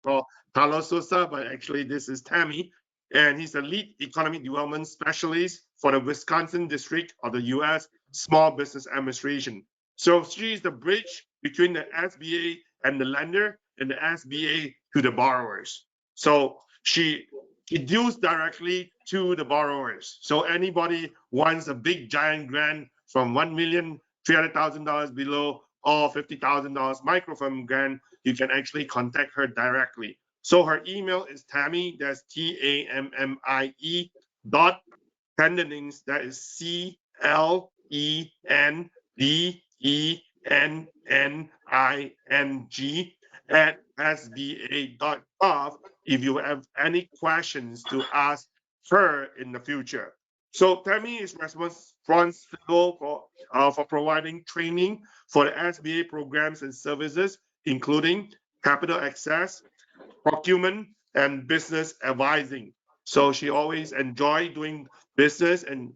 call Carlos Sosa, but actually this is Tammy. And he's a lead economic development specialist for the Wisconsin district of the U.S. Small Business Administration. So she's the bridge between the SBA and the lender and the SBA to the borrowers. So she deals directly to the borrowers. So anybody wants a big giant grant from $1,300,000 below or $50,000 microfirm grant, you can actually contact her directly. So her email is Tammy, that's TAMMIE .Clendenings, that is CLENDENNING @sba.gov if you have any questions to ask her in the future. So Tammy is responsible for providing training for the SBA programs and services, including capital access, procurement, and business advising. So she always enjoy doing business and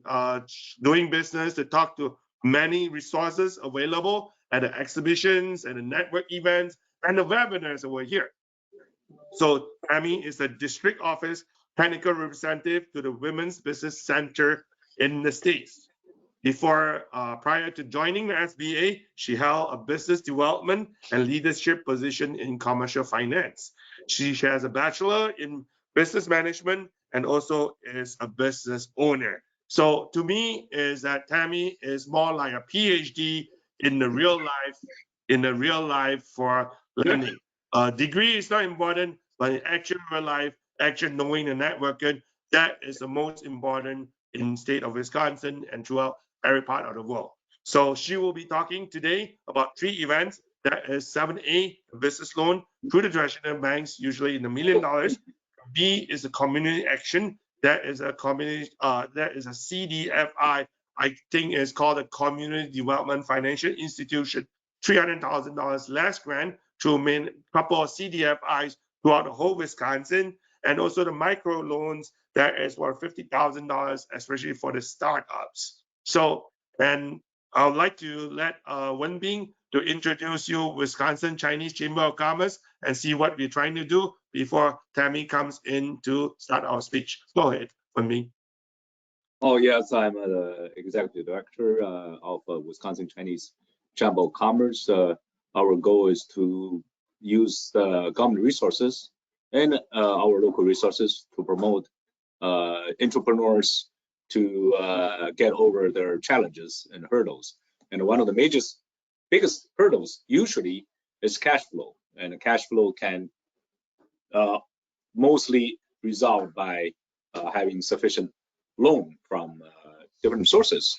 doing business to talk to many resources available at the exhibitions and the network events and the webinars over here. So Tammy is the district office technical representative to the Women's Business Center in the States. Prior to joining the SBA, she held a business development and leadership position in commercial finance. She has a bachelor in business management and also is a business owner. So to me, is that Tammy is more like a PhD in the real life for learning. Degree is not important, but in actual real life, actually knowing the networking, that is the most important in the state of Wisconsin and throughout every part of the world. So she will be talking today about 3 events. That is 7A, business loan through the traditional banks, usually in $1 million. B is a community action. That is a community. That is a CDFI. I think it's called a Community Development Financial Institution. $300,000 less grant through a couple of CDFIs throughout the whole Wisconsin, and also the MicroLoans. That is worth $50,000, especially for the startups. So, and I would like to let Wenbing to introduce you Wisconsin Chinese Chamber of Commerce and see what we're trying to do before Tammy comes in to start our speech. Go ahead, Wenbing. Oh, yes, I'm the executive director of Wisconsin Chinese Chamber of Commerce. Our goal is to use government resources and our local resources to promote entrepreneurs to get over their challenges and hurdles. And one of the biggest hurdles usually is cash flow. And cash flow can mostly resolved by having sufficient loan from different sources.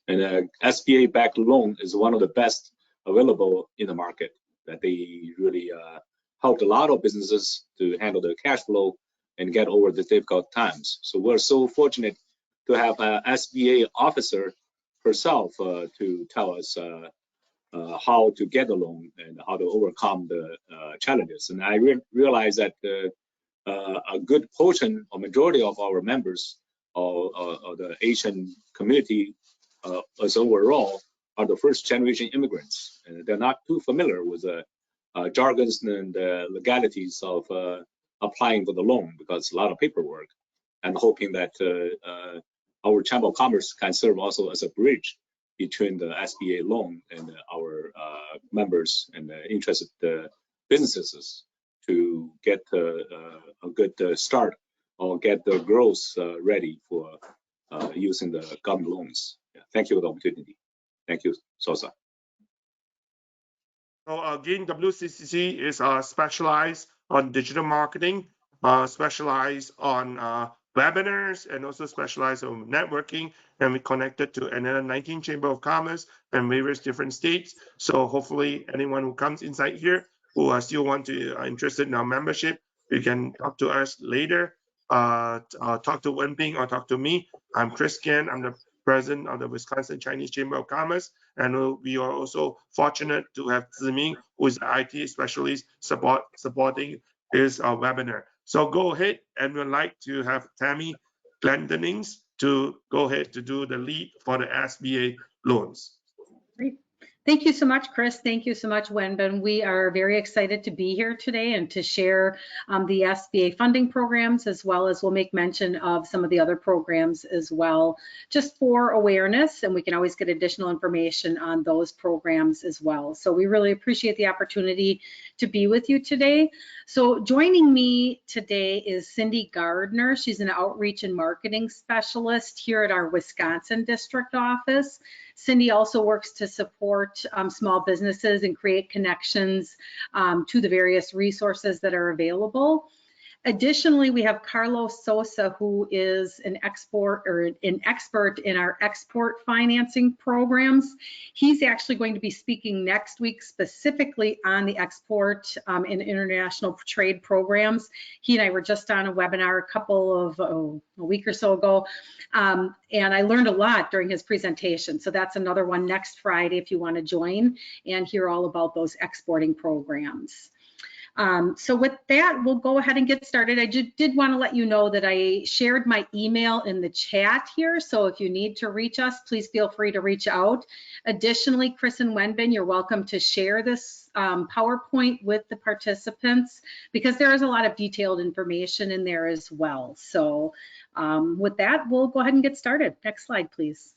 And SBA-backed loan is one of the best available in the market, that they really helped a lot of businesses to handle their cash flow and get over the difficult times. So we're so fortunate to have an SBA officer herself to tell us how to get a loan and how to overcome the challenges. And I realize that a good portion or majority of our members of the Asian community as overall are the first generation immigrants. And they're not too familiar with the jargons and the legalities of applying for the loan, because it's a lot of paperwork. And hoping that our Chamber of Commerce can serve also as a bridge between the SBA loan and our members and interested businesses to get a good start or get the growth ready for using the government loans. Yeah, thank you for the opportunity. Thank you, Sosa. So again, WCCC is specialized on digital marketing, specialized on webinars, and also specialized on networking. And we connected to another 19 Chamber of Commerce and various different states. So hopefully anyone who comes inside here who still want to interested in our membership, you can talk to us later. Talk to Wenbing or talk to me. I'm Chris Gan. I'm the president of the Wisconsin Chinese Chamber of Commerce, and we are also fortunate to have Ziming, who is the IT specialist supporting this webinar. So go ahead, and we'd like to have Tammy Clendenings to go ahead to do the lead for the SBA loans. Great. Thank you so much, Chris. Thank you so much, Wenbin. We are very excited to be here today and to share the SBA funding programs, as well as we'll make mention of some of the other programs as well, just for awareness, and we can always get additional information on those programs as well. So we really appreciate the opportunity to be with you today. So joining me today is Cindy Gardner. She's an outreach and marketing specialist here at our Wisconsin district office. Cindy also works to support small businesses and create connections to the various resources that are available. Additionally, we have Carlos Sosa, who is an expert in our export financing programs. He's actually going to be speaking next week specifically on the export and international trade programs. He and I were just on a webinar a week or so ago, and I learned a lot during his presentation. So that's another one next Friday if you want to join and hear all about those exporting programs. So with that, we'll go ahead and get started. I did want to let you know that I shared my email in the chat here. So if you need to reach us, please feel free to reach out. Additionally, Chris and Wenbin, you're welcome to share this PowerPoint with the participants because there is a lot of detailed information in there as well. So with that, we'll go ahead and get started. Next slide, please.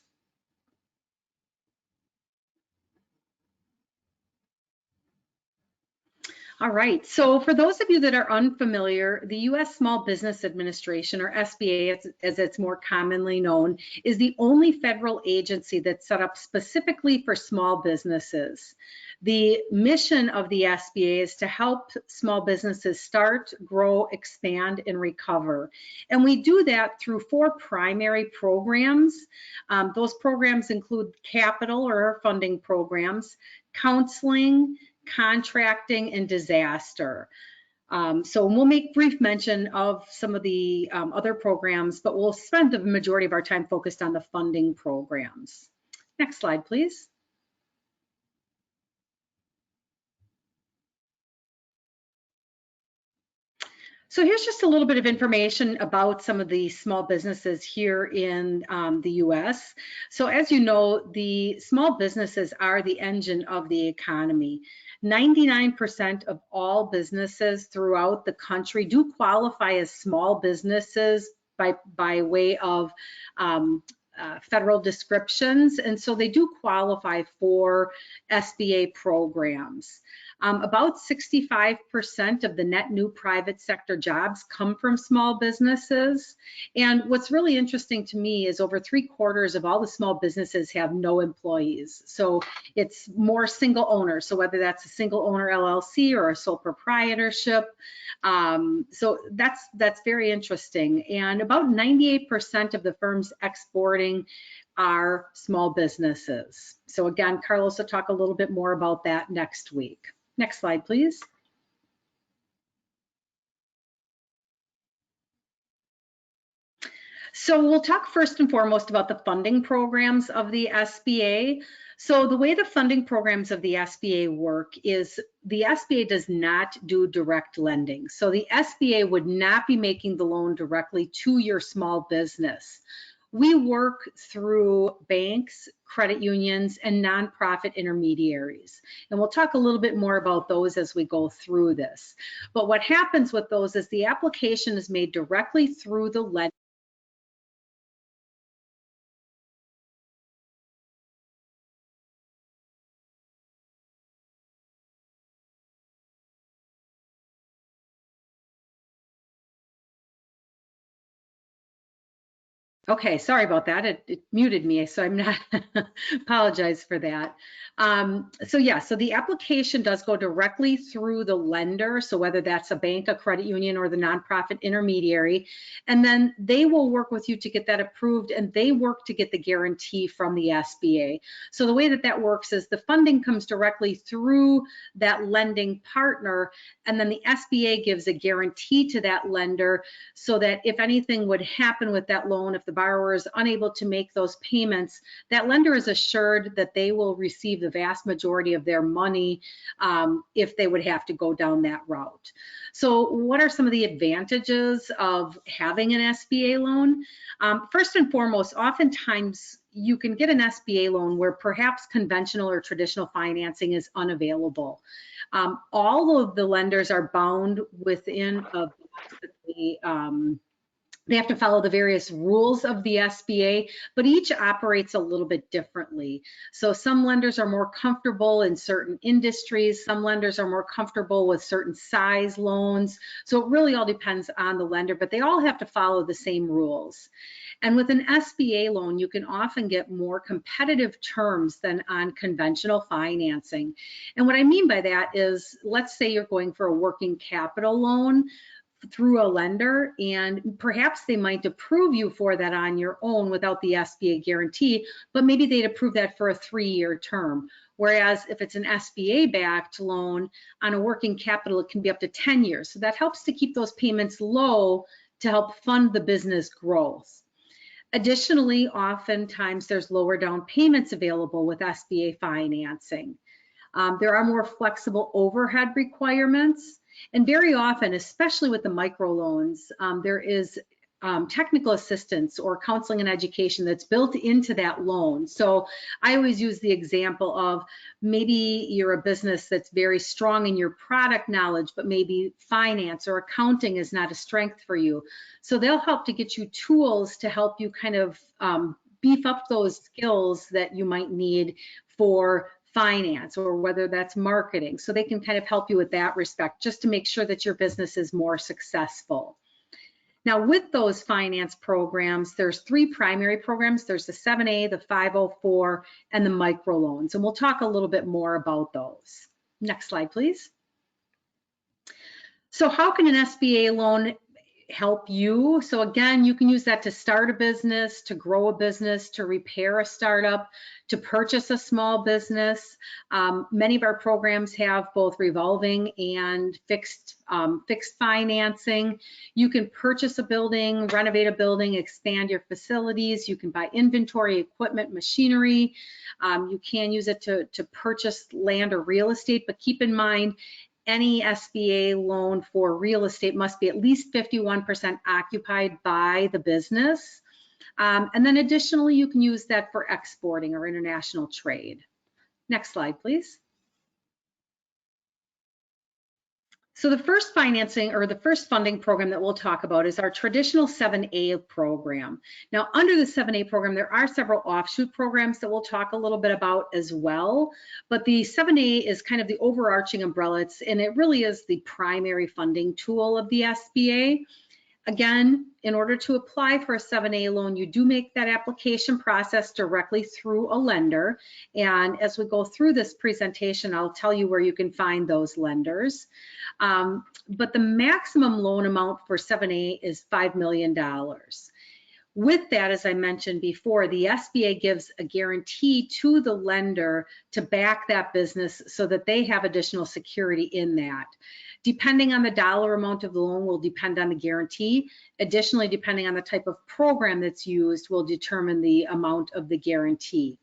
All right, so for those of you that are unfamiliar, the U.S. Small Business Administration, or SBA as it's more commonly known, is the only federal agency that's set up specifically for small businesses. The mission of the SBA is to help small businesses start, grow, expand, and recover. And we do that through 4 primary programs. Those programs include capital or funding programs, counseling, contracting, and disaster. So we'll make brief mention of some of the other programs, but we'll spend the majority of our time focused on the funding programs. Next slide, please. So here's just a little bit of information about some of the small businesses here in the US. So as you know, the small businesses are the engine of the economy. 99% of all businesses throughout the country do qualify as small businesses by way of federal descriptions, and so they do qualify for SBA programs. About 65% of the net new private sector jobs come from small businesses. And what's really interesting to me is over 3/4 of all the small businesses have no employees. So it's more single owners. So whether that's a single owner LLC or a sole proprietorship. So that's very interesting. And about 98% of the firms exporting are small businesses. So again, Carlos will talk a little bit more about that next week. Next slide, please. So we'll talk first and foremost about the funding programs of the SBA. So the way the funding programs of the SBA work is the SBA does not do direct lending. So the SBA would not be making the loan directly to your small business. We work through banks, credit unions, and nonprofit intermediaries. And we'll talk a little bit more about those as we go through this. But what happens with those is the application is made directly through the lender. Okay, sorry about that. It muted me, so I'm not, apologize for that. So the application does go directly through the lender. So whether that's a bank, a credit union, or the nonprofit intermediary, and then they will work with you to get that approved, and they work to get the guarantee from the SBA. So the way that works is the funding comes directly through that lending partner, and then the SBA gives a guarantee to that lender so that if anything would happen with that loan, if the borrower is unable to make those payments, that lender is assured that they will receive the vast majority of their money if they would have to go down that route. So what are some of the advantages of having an SBA loan? First and foremost, oftentimes you can get an SBA loan where perhaps conventional or traditional financing is unavailable. All of the lenders are bound within a box that they have to follow the various rules of the SBA, but each operates a little bit differently. So some lenders are more comfortable in certain industries. Some lenders are more comfortable with certain size loans. So it really all depends on the lender, but they all have to follow the same rules. And with an SBA loan, you can often get more competitive terms than on conventional financing. And what I mean by that is, let's say you're going for a working capital loan through a lender, and perhaps they might approve you for that on your own without the SBA guarantee, but maybe they'd approve that for a 3-year term. Whereas if it's an SBA backed loan on a working capital, it can be up to 10 years. So that helps to keep those payments low to help fund the business growth. Additionally, oftentimes there's lower down payments available with SBA financing. There are more flexible overhead requirements. And very often, especially with the microloans, there is technical assistance or counseling and education that's built into that loan. So I always use the example of maybe you're a business that's very strong in your product knowledge, but maybe finance or accounting is not a strength for you. So they'll help to get you tools to help you kind of beef up those skills that you might need for finance, or whether that's marketing. So they can kind of help you with that respect, just to make sure that your business is more successful. Now, with those finance programs, there's 3 primary programs. There's the 7A, the 504, and the microloans. And we'll talk a little bit more about those. Next slide, please. So how can an SBA loan help you? So again, you can use that to start a business, to grow a business, to repair a startup, to purchase a small business. Many of our programs have both revolving and fixed financing. You can purchase a building, renovate a building, expand your facilities. You can buy inventory, equipment, machinery. You can use it to purchase land or real estate, but keep in mind, any SBA loan for real estate must be at least 51% occupied by the business. And then additionally, you can use that for exporting or international trade. Next slide, please. So the first financing or the first funding program that we'll talk about is our traditional 7A program. Now, under the 7A program, there are several offshoot programs that we'll talk a little bit about as well. But the 7A is kind of the overarching umbrella, and it really is the primary funding tool of the SBA. Again, in order to apply for a 7A loan, you do make that application process directly through a lender. And as we go through this presentation, I'll tell you where you can find those lenders. But the maximum loan amount for 7A is $5 million. With that, as I mentioned before, the SBA gives a guarantee to the lender to back that business so that they have additional security in that. Depending on the dollar amount of the loan will depend on the guarantee. Additionally, depending on the type of program that's used will determine the amount of the guarantee.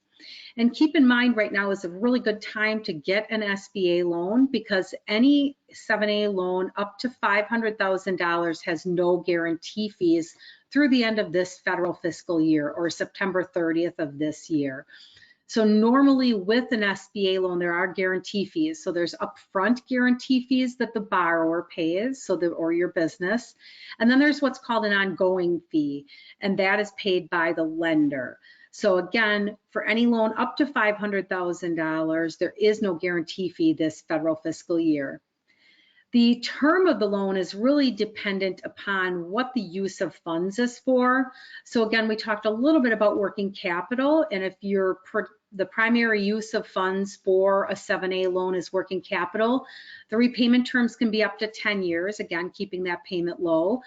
And keep in mind, right now is a really good time to get an SBA loan, because any 7A loan up to $500,000 has no guarantee fees through the end of this federal fiscal year, or September 30th of this year. So normally with an SBA loan, there are guarantee fees. So there's upfront guarantee fees that the borrower pays, or your business. And then there's what's called an ongoing fee, and that is paid by the lender. So again, for any loan up to $500,000, there is no guarantee fee this federal fiscal year. The term of the loan is really dependent upon what the use of funds is for. So again, we talked a little bit about working capital, and if the primary use of funds for a 7A loan is working capital, the repayment terms can be up to 10 years, again, keeping that payment low.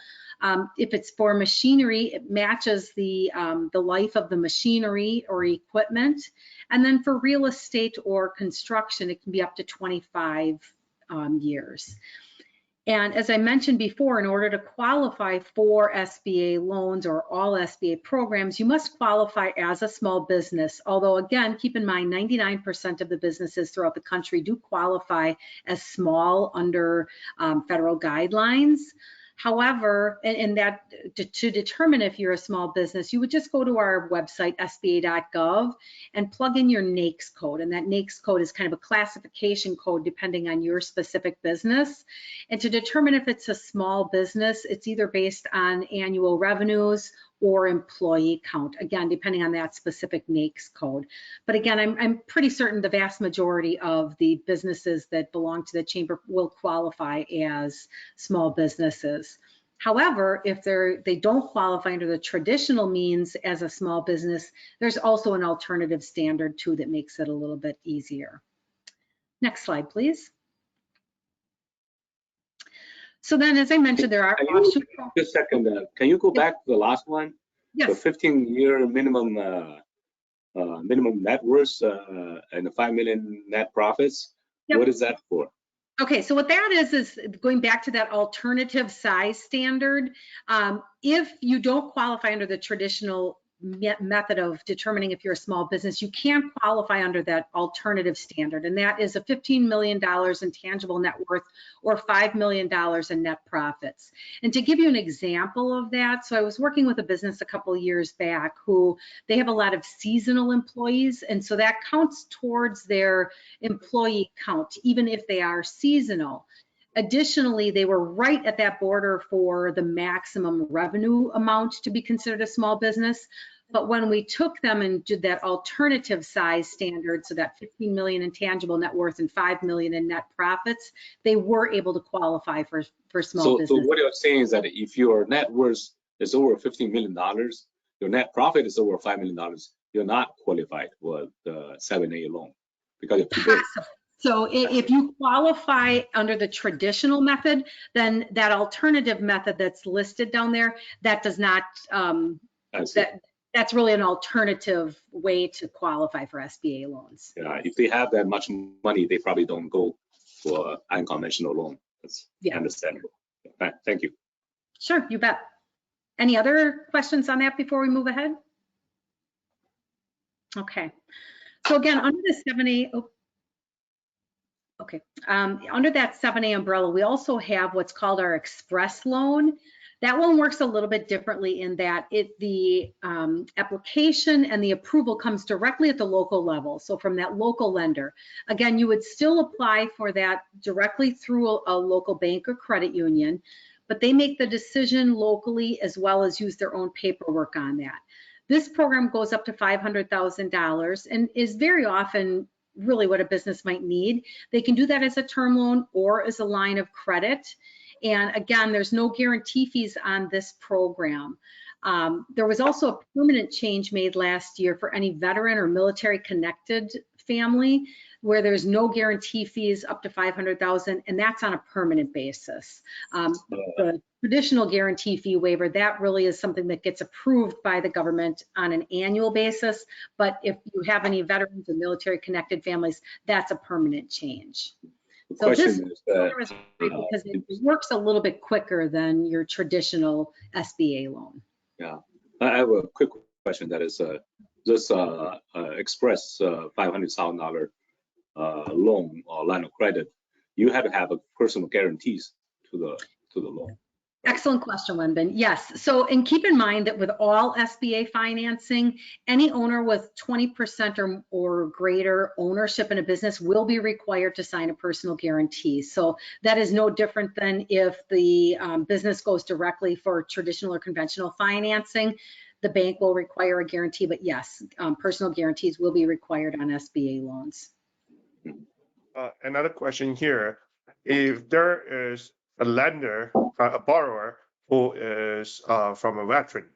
If it's for machinery, it matches the life of the machinery or equipment. And then for real estate or construction, it can be up to 25 years. And as I mentioned before, in order to qualify for SBA loans or all SBA programs, you must qualify as a small business. Although again, keep in mind, 99% of the businesses throughout the country do qualify as small under federal guidelines. However, and that to determine if you're a small business, you would just go to our website, sba.gov, and plug in your NAICS code. And that NAICS code is kind of a classification code depending on your specific business. And to determine if it's a small business, it's either based on annual revenues or employee count, again, depending on that specific NAICS code. But again, I'm pretty certain the vast majority of the businesses that belong to the chamber will qualify as small businesses. However, if they don't qualify under the traditional means as a small business, there's also an alternative standard too that makes it a little bit easier. Next slide, please. So then, as I mentioned, there are just a second. Can you go back to the last one? Yes. The 15-year minimum net worth and 5 million net profits. Yep. What is that for? Okay, so what that is going back to that alternative size standard. If you don't qualify under the traditional method of determining if you're a small business, you can qualify under that alternative standard, and that is a $15 million in tangible net worth or $5 million in net profits. And to give you an example of that, so I was working with a business a couple of years back who they have a lot of seasonal employees, and so that counts towards their employee count, even if they are seasonal. Additionally, they were right at that border for the maximum revenue amount to be considered a small business. But when we took them and did that alternative size standard, so that 15 million in tangible net worth and 5 million in net profits, they were able to qualify for small business. So what you're saying is that if your net worth is over $15 million, your net profit is over $5 million, you're not qualified for the 7A loan because you're too big. So if you qualify under the traditional method, then that alternative method that's listed down there, that does not, that's really an alternative way to qualify for SBA loans. Yeah, if they have that much money, they probably don't go for an unconventional loan. That's understandable. Thank you. Sure, you bet. Any other questions on that before we move ahead? Okay. So again, under the 7A, under that 7A umbrella, we also have what's called our express loan. That one works a little bit differently in that the application and the approval comes directly at the local level, so from that local lender. Again, you would still apply for that directly through a local bank or credit union, but they make the decision locally as well as use their own paperwork on that. This program goes up to $500,000 and is very often really what a business might need. They can do that as a term loan or as a line of credit. And again, there's no guarantee fees on this program. There was also a permanent change made last year for any veteran or military connected family where there's no guarantee fees up to $500,000, and that's on a permanent basis. The traditional guarantee fee waiver, that really is something that gets approved by the government on an annual basis. But if you have any veterans or military connected families, that's a permanent change. So this is great because it works a little bit quicker than your traditional SBA loan. Yeah, I have a quick question. That is, this express $500,000 loan or line of credit, you have to have a personal guarantees to the loan. Excellent question, Wenbin. Yes. So, and keep in mind that with all SBA financing, any owner with 20% or greater ownership in a business will be required to sign a personal guarantee. So that is no different than if the business goes directly for traditional or conventional financing. The bank will require a guarantee, but yes, personal guarantees will be required on SBA loans. Another question here: if there is a lender, a borrower who is from a veteran,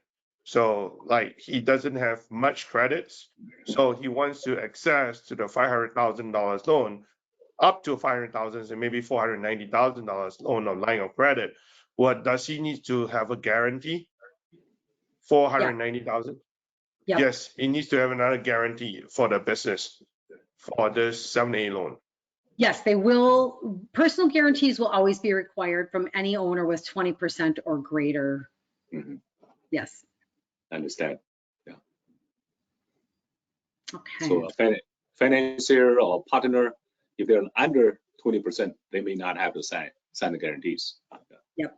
so like he doesn't have much credits, so he wants to access to the $500,000 loan, up to $500,000 and maybe $490,000 loan on line of credit. What does he need to have a guarantee? $490,000. Yep. Yes, he needs to have another guarantee for the business for this 7A loan. Yes, they will. Personal guarantees will always be required from any owner with 20% or greater. Mm-hmm. Yes. I understand. Yeah. Okay. So a financier or partner, if they're under 20%, they may not have to sign the guarantees. Yep.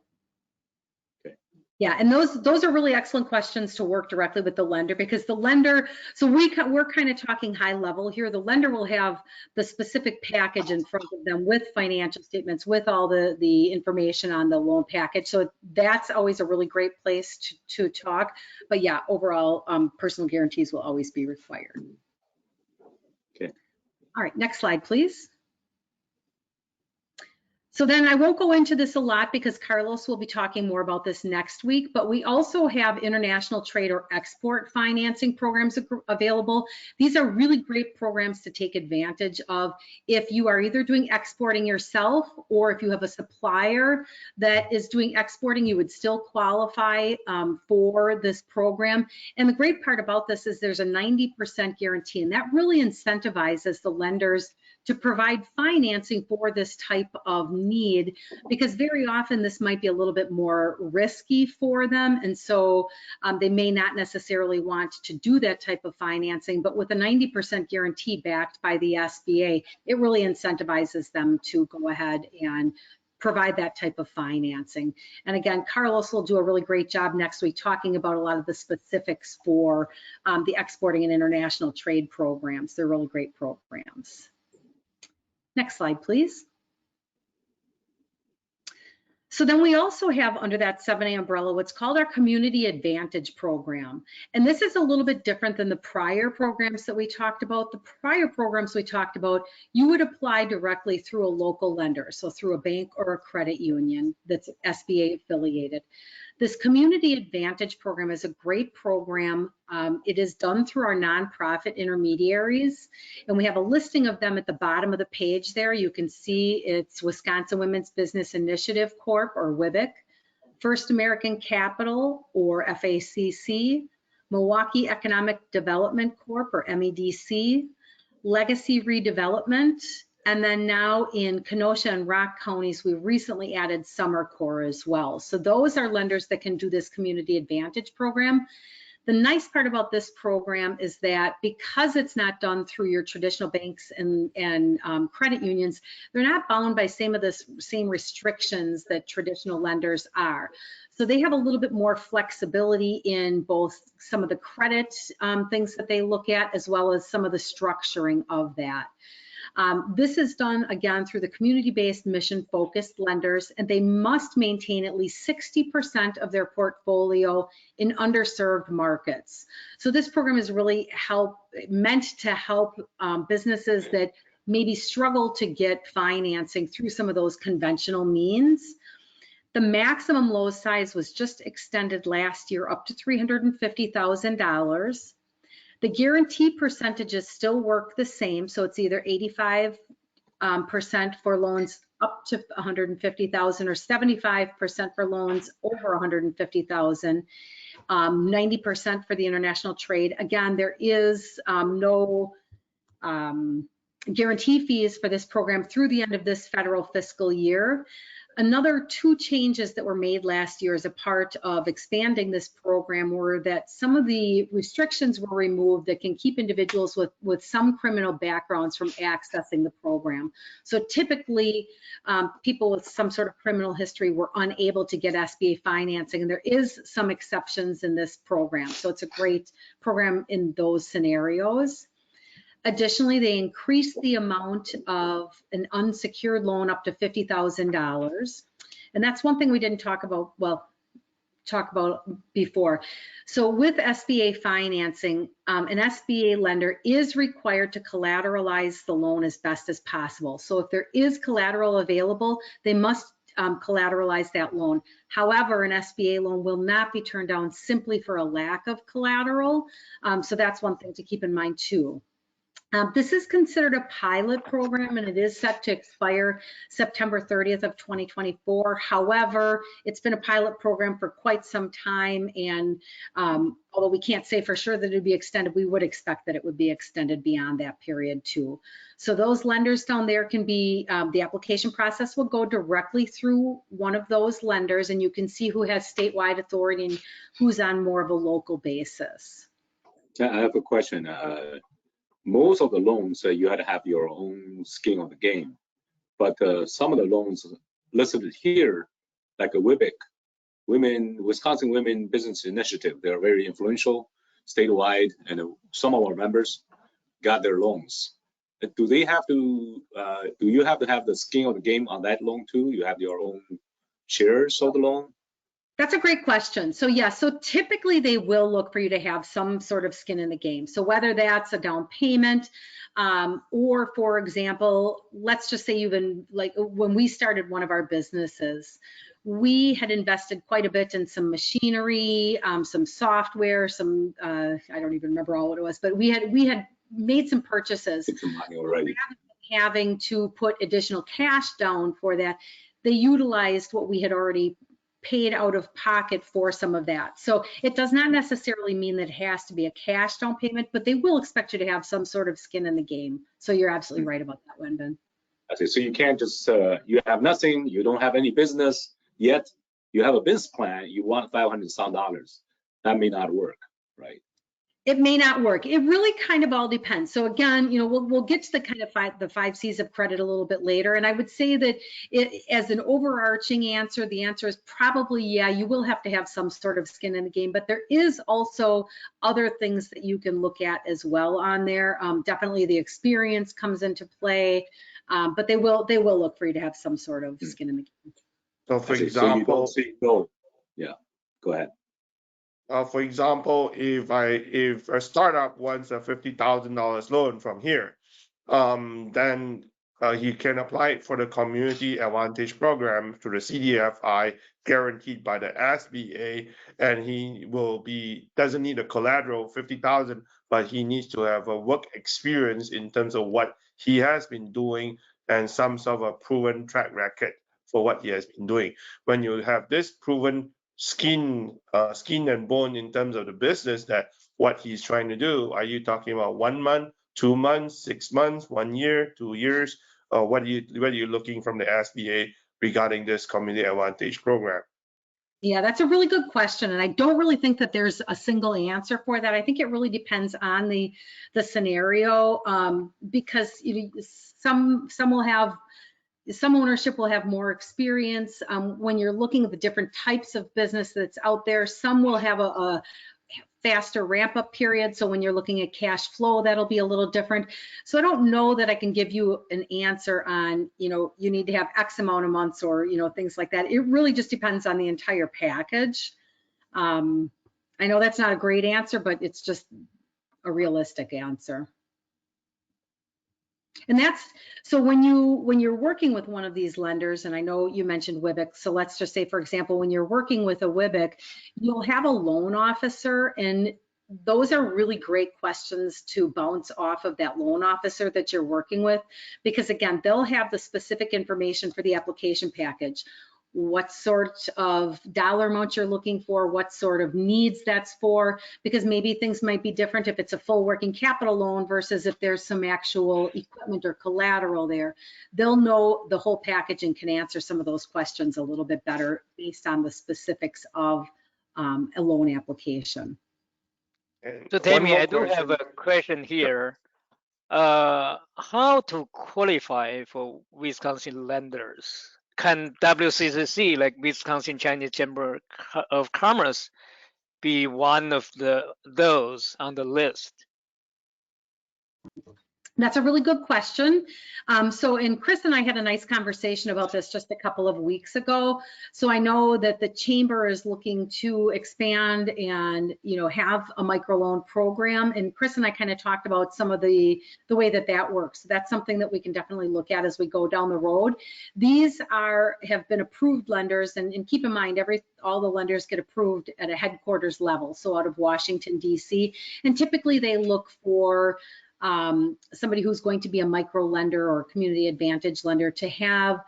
Yeah, and those are really excellent questions to work directly with the lender, because the lender, so we're kind of talking high level here. The lender will have the specific package in front of them with financial statements, with all the information on the loan package. So that's always a really great place to talk. But yeah, overall, personal guarantees will always be required. Okay. All right, next slide, please. So then I won't go into this a lot because Carlos will be talking more about this next week, but we also have international trade or export financing programs available. These are really great programs to take advantage of if you are either doing exporting yourself, or if you have a supplier that is doing exporting, you would still qualify for this program. And the great part about this is there's a 90% guarantee, and that really incentivizes the lenders to provide financing for this type of need, because very often this might be a little bit more risky for them, and so they may not necessarily want to do that type of financing. But with a 90% guarantee backed by the SBA, it really incentivizes them to go ahead and provide that type of financing. And again, Carlos will do a really great job next week talking about a lot of the specifics for the exporting and international trade programs. They're really great programs. Next slide, please. So then we also have under that 7A umbrella what's called our Community Advantage Program. And this is a little bit different than the prior programs that we talked about. The prior programs we talked about, you would apply directly through a local lender, so through a bank or a credit union that's SBA affiliated. This Community Advantage Program is a great program. It is done through our nonprofit intermediaries, and we have a listing of them at the bottom of the page there. You can see it's Wisconsin Women's Business Initiative Corp, or WIBIC, First American Capital, or FACC, Milwaukee Economic Development Corp, or MEDC, Legacy Redevelopment, and then now in Kenosha and Rock counties, we recently added SummerCore as well. So those are lenders that can do this Community Advantage Program. The nice part about this program is that because it's not done through your traditional banks and credit unions, they're not bound by some of the same restrictions that traditional lenders are. So they have a little bit more flexibility in both some of the credit things that they look at, as well as some of the structuring of that. This is done, again, through the community-based, mission-focused lenders, and they must maintain at least 60% of their portfolio in underserved markets. So this program is really meant to help businesses that maybe struggle to get financing through some of those conventional means. The maximum loan size was just extended last year up to $350,000. The guarantee percentages still work the same, so it's either 85% for loans up to $150,000 or 75% for loans over $150,000, 90% for the international trade. Again, there is no guarantee fees for this program through the end of this federal fiscal year. Another 2 changes that were made last year as a part of expanding this program were that some of the restrictions were removed that can keep individuals with some criminal backgrounds from accessing the program. So typically, people with some sort of criminal history were unable to get SBA financing, and there is some exceptions in this program. So it's a great program in those scenarios. Additionally, they increased the amount of an unsecured loan up to $50,000. And that's one thing we didn't talk about before. So with SBA financing, an SBA lender is required to collateralize the loan as best as possible. So if there is collateral available, they must collateralize that loan. However, an SBA loan will not be turned down simply for a lack of collateral. So that's one thing to keep in mind too. This is considered a pilot program, and it is set to expire September 30th of 2024. However, it's been a pilot program for quite some time, and although we can't say for sure that it would be extended, we would expect that it would be extended beyond that period too. So those lenders down there can be, the application process will go directly through one of those lenders, and you can see who has statewide authority and who's on more of a local basis. I have a question. Most of the loans, you had to have your own skin on the game. But some of the loans listed here, like a WIBIC, Wisconsin Women Business Initiative. They're very influential statewide, and some of our members got their loans. Do they have to? Do you have to have the skin of the game on that loan too? You have your own shares of the loan? That's a great question. So yeah, so typically they will look for you to have some sort of skin in the game. So whether that's a down payment, or for example, let's just say you've been like when we started one of our businesses, we had invested quite a bit in some machinery, some software, some I don't even remember all what it was, but we had made some purchases. Some money already. Rather than having to put additional cash down for that, they utilized what we had already paid out of pocket for some of that. So it does not necessarily mean that it has to be a cash down payment, but they will expect you to have some sort of skin in the game. So you're absolutely right about that, Wenbin. I see. So you can't just, you have nothing, you don't have any business yet, you have a business plan, you want $500,000. That may not work, right? It may not work. It really kind of all depends. So again, you know, we'll get to the kind of the 5 C's of credit a little bit later. And I would say that as an overarching answer, the answer is probably, yeah, you will have to have some sort of skin in the game, but there is also other things that you can look at as well on there. Definitely the experience comes into play, but they will look for you to have some sort of skin in the game. So for example, yeah, go ahead. For example, if a startup wants a $50,000 loan from here, then he can apply for the Community Advantage Program through the CDFI guaranteed by the SBA, and he doesn't need a collateral 50,000, but he needs to have a work experience in terms of what he has been doing and some sort of a proven track record for what he has been doing. When you have this proven skin and bone in terms of the business, that what he's trying to do, are you talking about 1 month, 2 months, 6 months, 1 year, 2 years? What are you looking from the SBA regarding this Community Advantage Program? Yeah, that's a really good question, and I don't really think that there's a single answer for that. I think it really depends on the scenario, because you know, some ownership will have more experience. When you're looking at the different types of business that's out there, some will have a faster ramp up period. So when you're looking at cash flow, that'll be a little different. So I don't know that I can give you an answer on, you know, you need to have X amount of months or, you know, things like that. It really just depends on the entire package. I know that's not a great answer, but it's just a realistic answer. And that's, so when you're working with one of these lenders, and I know you mentioned WIBIC, so let's just say, for example, when you're working with a WIBIC, you'll have a loan officer, and those are really great questions to bounce off of that loan officer that you're working with, because again, they'll have the specific information for the application package. What sort of dollar amount you're looking for, what sort of needs that's for, because maybe things might be different if it's a full working capital loan versus if there's some actual equipment or collateral there. They'll know the whole package and can answer some of those questions a little bit better based on the specifics of a loan application. So Tammy, I do have a question here. How to qualify for Wisconsin lenders? Can WCCC, like Wisconsin Chinese Chamber of Commerce, be one of those on the list? That's a really good question. And Chris and I had a nice conversation about this just a couple of weeks ago. So I know that the chamber is looking to expand and, you know, have a microloan program. And Chris and I kind of talked about some of the way that works. So that's something that we can definitely look at as we go down the road. These have been approved lenders, and keep in mind, all the lenders get approved at a headquarters level, so out of Washington, D.C. And typically they look for somebody who's going to be a micro lender or community advantage lender to have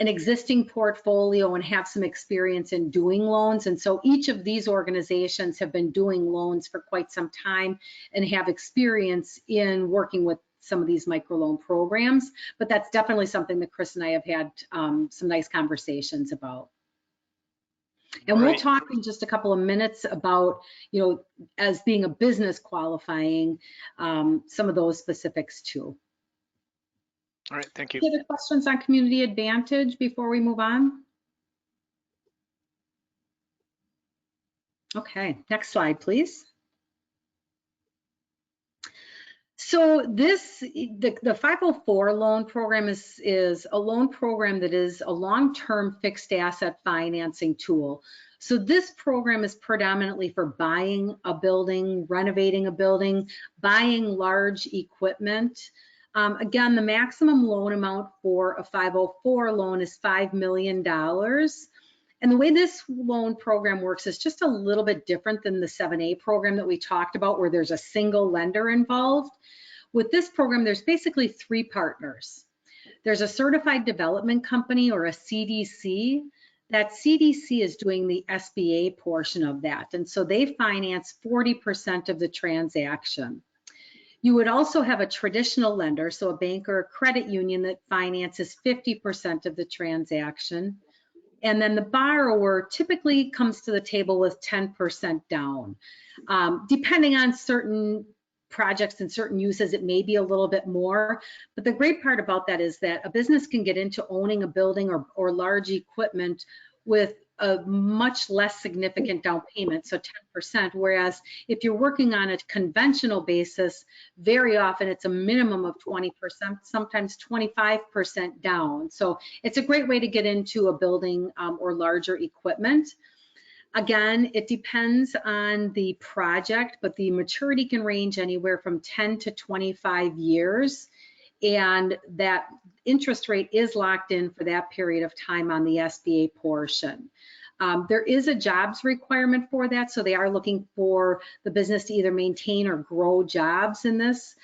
an existing portfolio and have some experience in doing loans. And so each of these organizations have been doing loans for quite some time and have experience in working with some of these microloan programs. But that's definitely something that Chris and I have had some nice conversations about. And we'll talk in just a couple of minutes about, you know, as being a business qualifying, some of those specifics too. All right, thank you. Any other questions on Community Advantage before we move on? Okay, next slide, please. So the 504 loan program is a loan program that is a long-term fixed asset financing tool. So this program is predominantly for buying a building, renovating a building, buying large equipment. Again, the maximum loan amount for a 504 loan is $5 million. And the way this loan program works is just a little bit different than the 7A program that we talked about, where there's a single lender involved. With this program, there's basically 3 partners. There's a certified development company, or a CDC. That CDC is doing the SBA portion of that. And so they finance 40% of the transaction. You would also have a traditional lender, so a bank or a credit union, that finances 50% of the transaction. And then the borrower typically comes to the table with 10% down. Depending on certain projects and certain uses, it may be a little bit more. But the great part about that is that a business can get into owning a building or large equipment with a much less significant down payment, so 10%, whereas if you're working on a conventional basis, very often it's a minimum of 20%, sometimes 25% down. So it's a great way to get into a building or larger equipment. Again, it depends on the project, but the maturity can range anywhere from 10 to 25 years. And that interest rate is locked in for that period of time on the SBA portion. There is a jobs requirement for that, so they are looking for the business to either maintain or grow jobs in this.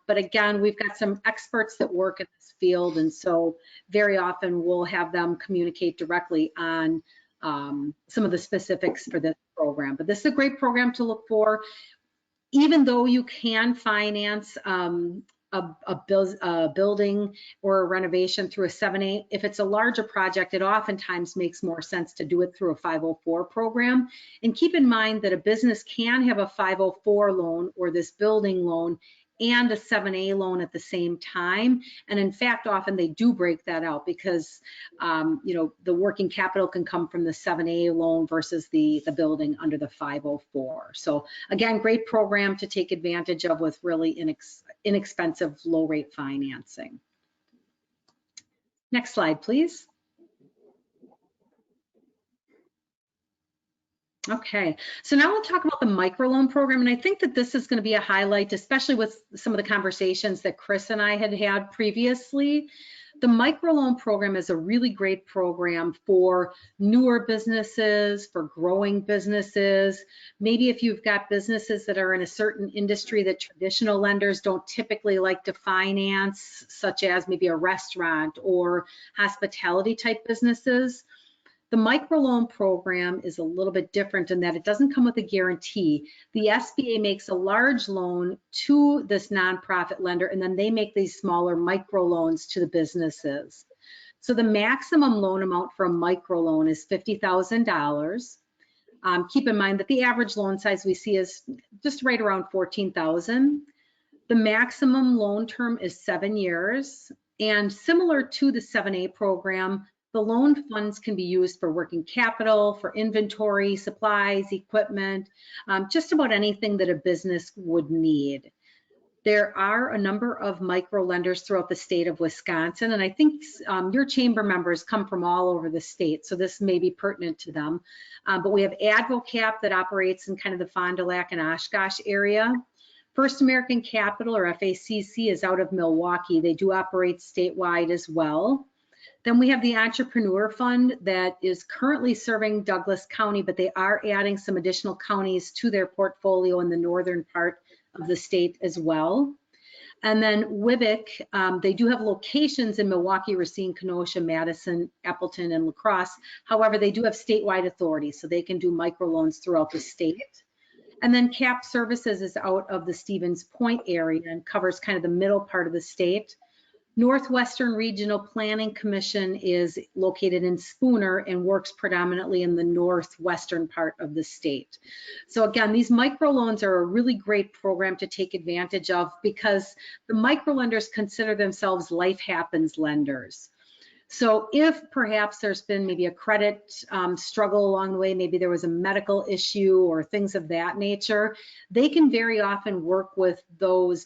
But again, we've got some experts that work in this field, and so very often we'll have them communicate directly on some of the specifics for this program. But this is a great program to look for. Even though you can finance a building or a renovation through a 7A, if it's a larger project, it oftentimes makes more sense to do it through a 504 program. And keep in mind that a business can have a 504 loan or this building loan and a 7A loan at the same time. And in fact, often they do break that out because you know, the working capital can come from the 7A loan versus the building under the 504. So again, great program to take advantage of with really inexpensive low rate financing. Next slide, please. Okay, so now we'll talk about the microloan program, and I think that this is going to be a highlight, especially with some of the conversations that Chris and I had previously. The microloan program is a really great program for newer businesses, for growing businesses. Maybe if you've got businesses that are in a certain industry that traditional lenders don't typically like to finance, such as maybe a restaurant or hospitality type businesses. The microloan program is a little bit different in that it doesn't come with a guarantee. The SBA makes a large loan to this nonprofit lender, and then they make these smaller microloans to the businesses. So the maximum loan amount for a microloan is $50,000. Keep in mind that the average loan size we see is just right around $14,000. The maximum loan term is 7 years, and similar to the 7A program, the loan funds can be used for working capital, for inventory, supplies, equipment, just about anything that a business would need. There are a number of micro lenders throughout the state of Wisconsin, and I think your chamber members come from all over the state, so this may be pertinent to them. But we have AdvoCap that operates in kind of the Fond du Lac and Oshkosh area. First American Capital, or FACC, is out of Milwaukee. They do operate statewide as well. Then we have the Entrepreneur Fund that is currently serving Douglas County, but they are adding some additional counties to their portfolio in the northern part of the state as well. And then WIBIC, they do have locations in Milwaukee, Racine, Kenosha, Madison, Appleton, and La Crosse. However, they do have statewide authority, so they can do microloans throughout the state. And then CAP Services is out of the Stevens Point area and covers kind of the middle part of the state. Northwestern Regional Planning Commission is located in Spooner and works predominantly in the northwestern part of the state. So again, these microloans are a really great program to take advantage of because the microlenders consider themselves life happens lenders. So if perhaps there's been maybe a credit struggle along the way, maybe there was a medical issue or things of that nature, they can very often work with those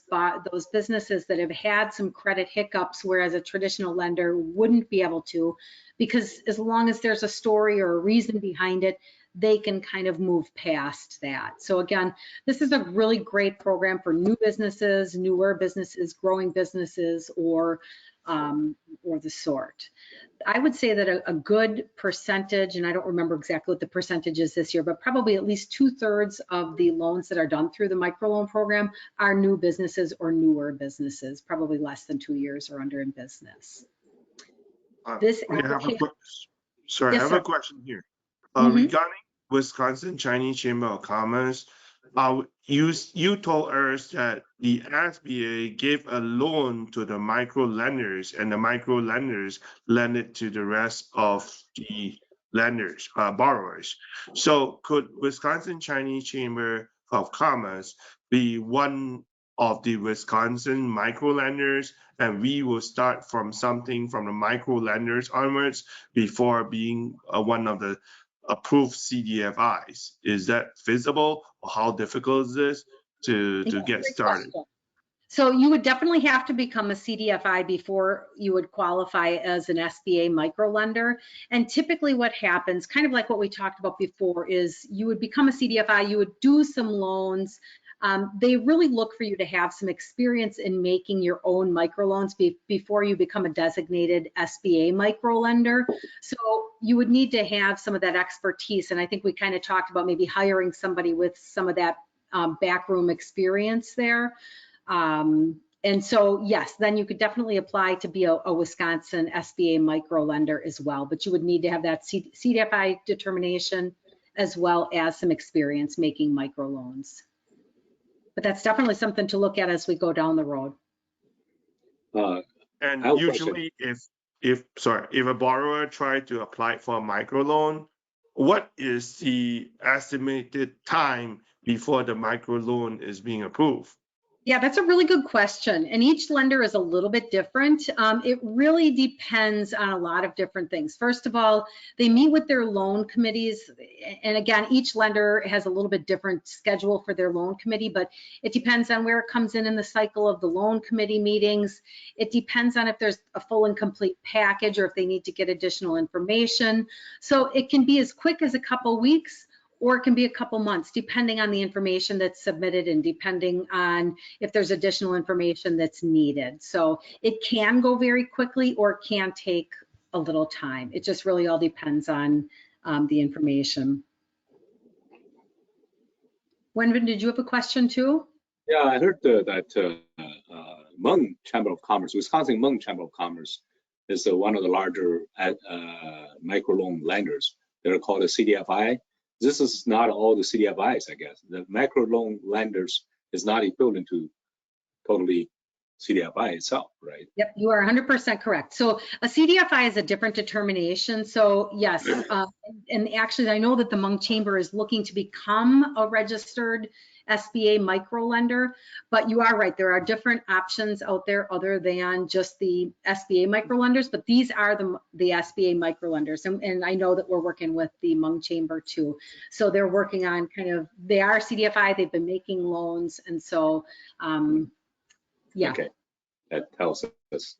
businesses that have had some credit hiccups, whereas a traditional lender wouldn't be able to, because as long as there's a story or a reason behind it, they can kind of move past that. So again, this is a really great program for new businesses, newer businesses, growing businesses, or the sort. I would say that a good percentage, and I don't remember exactly what the percentage is this year, but probably at least 2/3 of the loans that are done through the microloan program are new businesses or newer businesses, probably less than 2 years or under in business. This application. Sorry, Yes, I have sir. a question here. Mhm. Regarding Wisconsin Chinese Chamber of Commerce, you told us that the SBA gave a loan to the micro lenders, and the micro lenders lend it to the rest of the lenders, borrowers. So could Wisconsin Chinese Chamber of Commerce be one of the Wisconsin micro lenders, and we will start from something from the micro lenders onwards before being one of the approved CDFIs? Is that feasible, or how difficult is this to Yeah, get great started? question. So you would definitely have to become a CDFI before you would qualify as an SBA microlender. And typically what happens, kind of like what we talked about before, is you would become a CDFI, you would do some loans. They really look for you to have some experience in making your own microloans before you become a designated SBA microlender. So you would need to have some of that expertise. And I think we kind of talked about maybe hiring somebody with some of that backroom experience there. And so, yes, then you could definitely apply to be a Wisconsin SBA microlender as well, but you would need to have that CDFI determination as well as some experience making microloans. But that's definitely something to look at as we go down the road. And I have a usually, if a borrower tried to apply for a microloan, what is the estimated time before the microloan is being approved? Yeah, that's a really good question. And each lender is a little bit different. It really depends on a lot of different things. First of all, they meet with their loan committees. And again, each lender has a little bit different schedule for their loan committee, but it depends on where it comes in the cycle of the loan committee meetings. It depends on if there's a full and complete package or if they need to get additional information. So it can be as quick as a couple weeks, or it can be a couple months, depending on the information that's submitted and depending on if there's additional information that's needed. So it can go very quickly or it can take a little time. It just really all depends on the information. Wenbin, did you have a question too? Yeah, I heard that Hmong Chamber of Commerce, Wisconsin Hmong Chamber of Commerce, is one of the larger microloan lenders. They're called a CDFI. This is not all the CDFIs, I guess. The microloan lenders is not equivalent to totally CDFI itself, right? Yep, you are 100% correct. So a CDFI is a different determination. So yes, and actually I know that the Hmong Chamber is looking to become a registered SBA microlender, but you are right, there are different options out there other than just the SBA microlenders, but these are the SBA microlenders. And I know that we're working with the Hmong Chamber too. So they're working on they are CDFI, they've been making loans, and so yeah. Okay, that tells us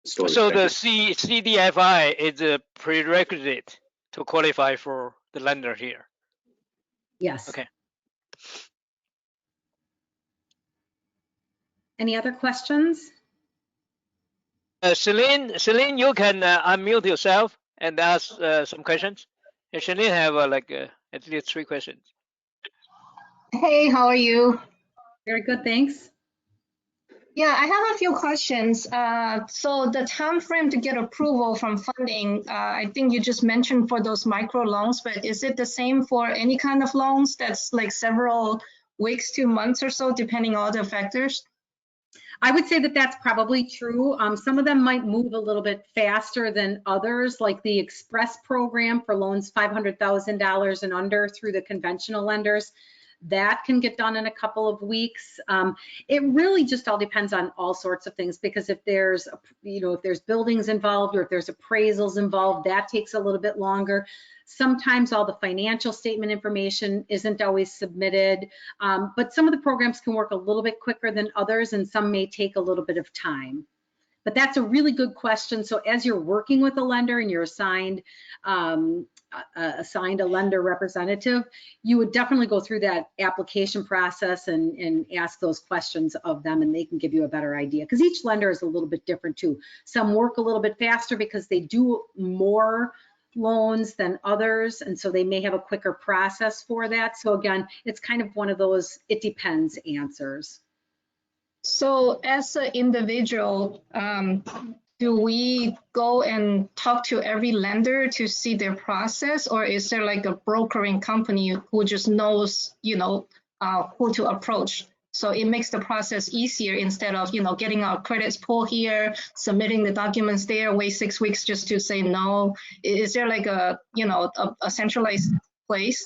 the story. So the CDFI is a prerequisite to qualify for the lender here. Yes. Okay. Any other questions? Celine, you can unmute yourself and ask some questions. And Celine have at least 3 questions. Hey, how are you? Very good, thanks. Yeah, I have a few questions. So the time frame to get approval from funding, I think you just mentioned for those micro loans, but is it the same for any kind of loans that's like several weeks to months or so, depending on the factors? I would say that that's probably true. Some of them might move a little bit faster than others, like the Express program for loans $500,000 and under through the conventional lenders. that can get done in a couple of weeks. It really just all depends on all sorts of things, because if there's, if there's buildings involved or if there's appraisals involved, that takes a little bit longer. Sometimes all the financial statement information isn't always submitted, but some of the programs can work a little bit quicker than others, and some may take a little bit of time. But that's a really good question. So as you're working with a lender and you're assigned a lender representative, you would definitely go through that application process and ask those questions of them, and they can give you a better idea, because each lender is a little bit different too. Some work a little bit faster because they do more loans than others, and so they may have a quicker process for that. So again, it's kind of one of those it depends answers. So as an individual, do we go and talk to every lender to see their process, or is there like a brokering company who just knows, who to approach? So it makes the process easier instead of, getting our credits pull here, submitting the documents there, wait 6 weeks just to say no. Is there like a centralized place?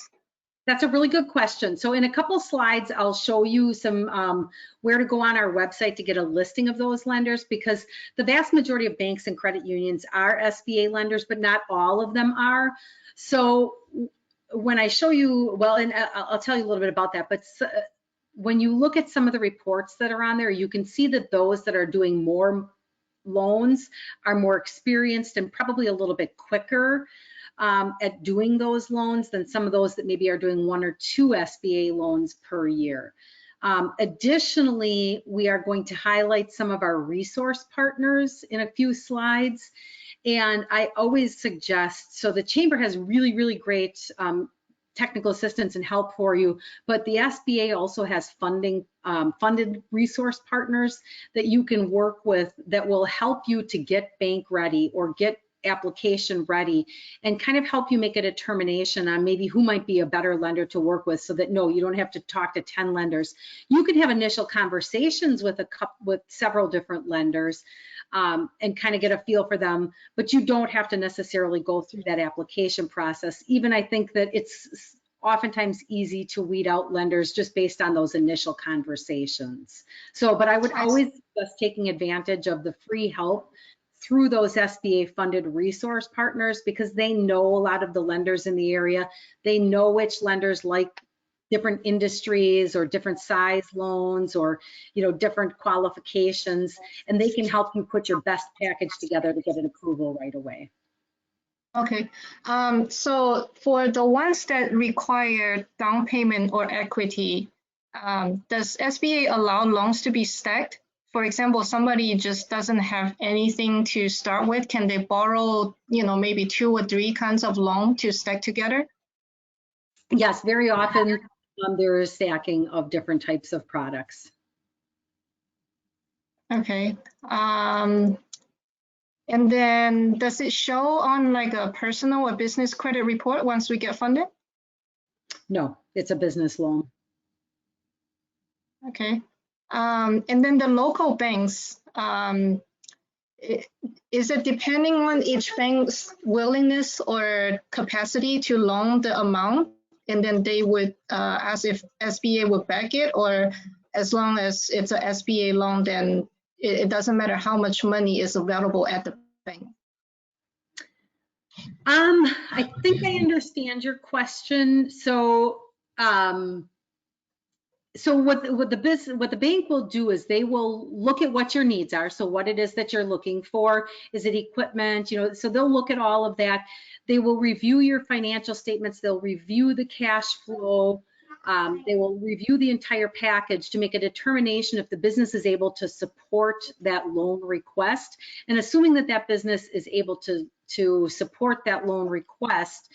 That's a really good question. So in a couple slides, I'll show you some where to go on our website to get a listing of those lenders, because the vast majority of banks and credit unions are SBA lenders, but not all of them are. So when I show you, well, and I'll tell you a little bit about that, but when you look at some of the reports that are on there, you can see that those that are doing more loans are more experienced and probably a little bit quicker at doing those loans than some of those that maybe are doing 1 or 2 SBA loans per year. Additionally, we are going to highlight some of our resource partners in a few slides. And I always suggest, so the Chamber has really, really great technical assistance and help for you, but the SBA also has funded resource partners that you can work with that will help you to get bank ready or get application ready, and kind of help you make a determination on maybe who might be a better lender to work with, so that no, you don't have to talk to 10 lenders. You can have initial conversations with several different lenders and kind of get a feel for them, but you don't have to necessarily go through that application process. Even I think that it's oftentimes easy to weed out lenders just based on those initial conversations. So, but I would always suggest taking advantage of the free help through those SBA funded resource partners, because they know a lot of the lenders in the area. They know which lenders like different industries or different size loans or different qualifications, and they can help you put your best package together to get an approval right away. Okay, so for the ones that require down payment or equity, does SBA allow loans to be stacked? For example, somebody just doesn't have anything to start with. Can they borrow, maybe 2 or 3 kinds of loan to stack together? Yes, very often there is stacking of different types of products. Okay. And then does it show on like a personal or business credit report once we get funded? No, it's a business loan. Okay. And then the local banks, is it depending on each bank's willingness or capacity to loan the amount, and then they would ask if SBA would back it, or as long as it's a SBA loan, then it doesn't matter how much money is available at the bank? I think I understand your question. So, what the bank will do is they will look at what your needs are. So what it is that you're looking for. Is it equipment? So they'll look at all of that. They will review your financial statements. They'll review the cash flow. They will review the entire package to make a determination if the business is able to support that loan request. And assuming that that business is able to support that loan request,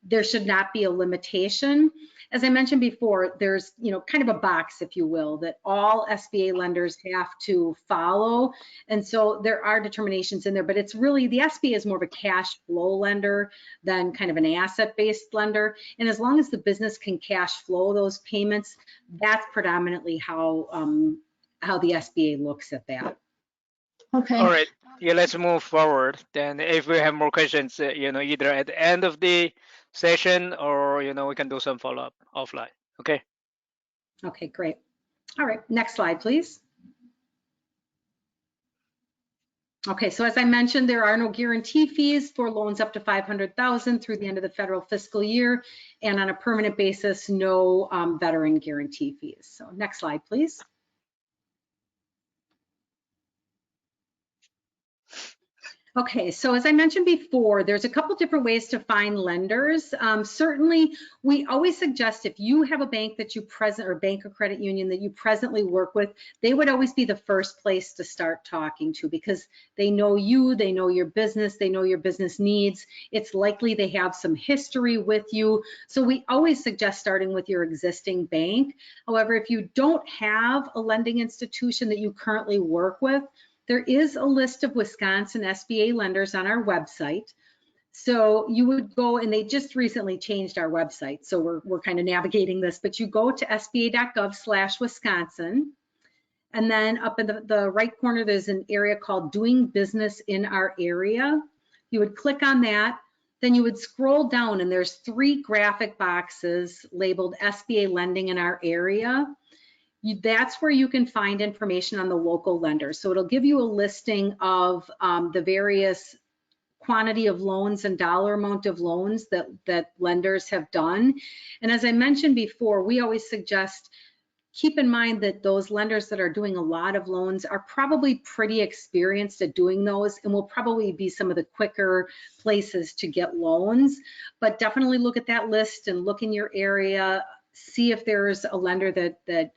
there should not be a limitation. As I mentioned before, there's kind of a box, if you will, that all SBA lenders have to follow. And so there are determinations in there, but it's really, the SBA is more of a cash flow lender than kind of an asset-based lender. And as long as the business can cash flow those payments, that's predominantly how the SBA looks at that. Okay. All right. Yeah, let's move forward. Then if we have more questions, either at the end of the session or, we can do some follow-up offline. Okay. Okay, great. All right, next slide, please. Okay, so as I mentioned, there are no guarantee fees for loans up to $500,000 through the end of the federal fiscal year, and on a permanent basis, no veteran guarantee fees. So next slide, please. Okay, so as I mentioned before, there's a couple different ways to find lenders. Certainly, we always suggest if you have a bank that you or bank or credit union that you presently work with, they would always be the first place to start talking to, because they know you, they know your business, they know your business needs. It's likely they have some history with you. So we always suggest starting with your existing bank. However, if you don't have a lending institution that you currently work with, there is a list of Wisconsin SBA lenders on our website. So you would go, and they just recently changed our website, so we're kind of navigating this, but you go to sba.gov/Wisconsin, and then up in the right corner, there's an area called Doing Business in Our Area. You would click on that, then you would scroll down, and there's 3 graphic boxes labeled SBA Lending in Our Area. That's where you can find information on the local lenders. So it'll give you a listing of the various quantity of loans and dollar amount of loans that lenders have done. And as I mentioned before, we always suggest keep in mind that those lenders that are doing a lot of loans are probably pretty experienced at doing those, and will probably be some of the quicker places to get loans. But definitely look at that list and look in your area. See if there's a lender that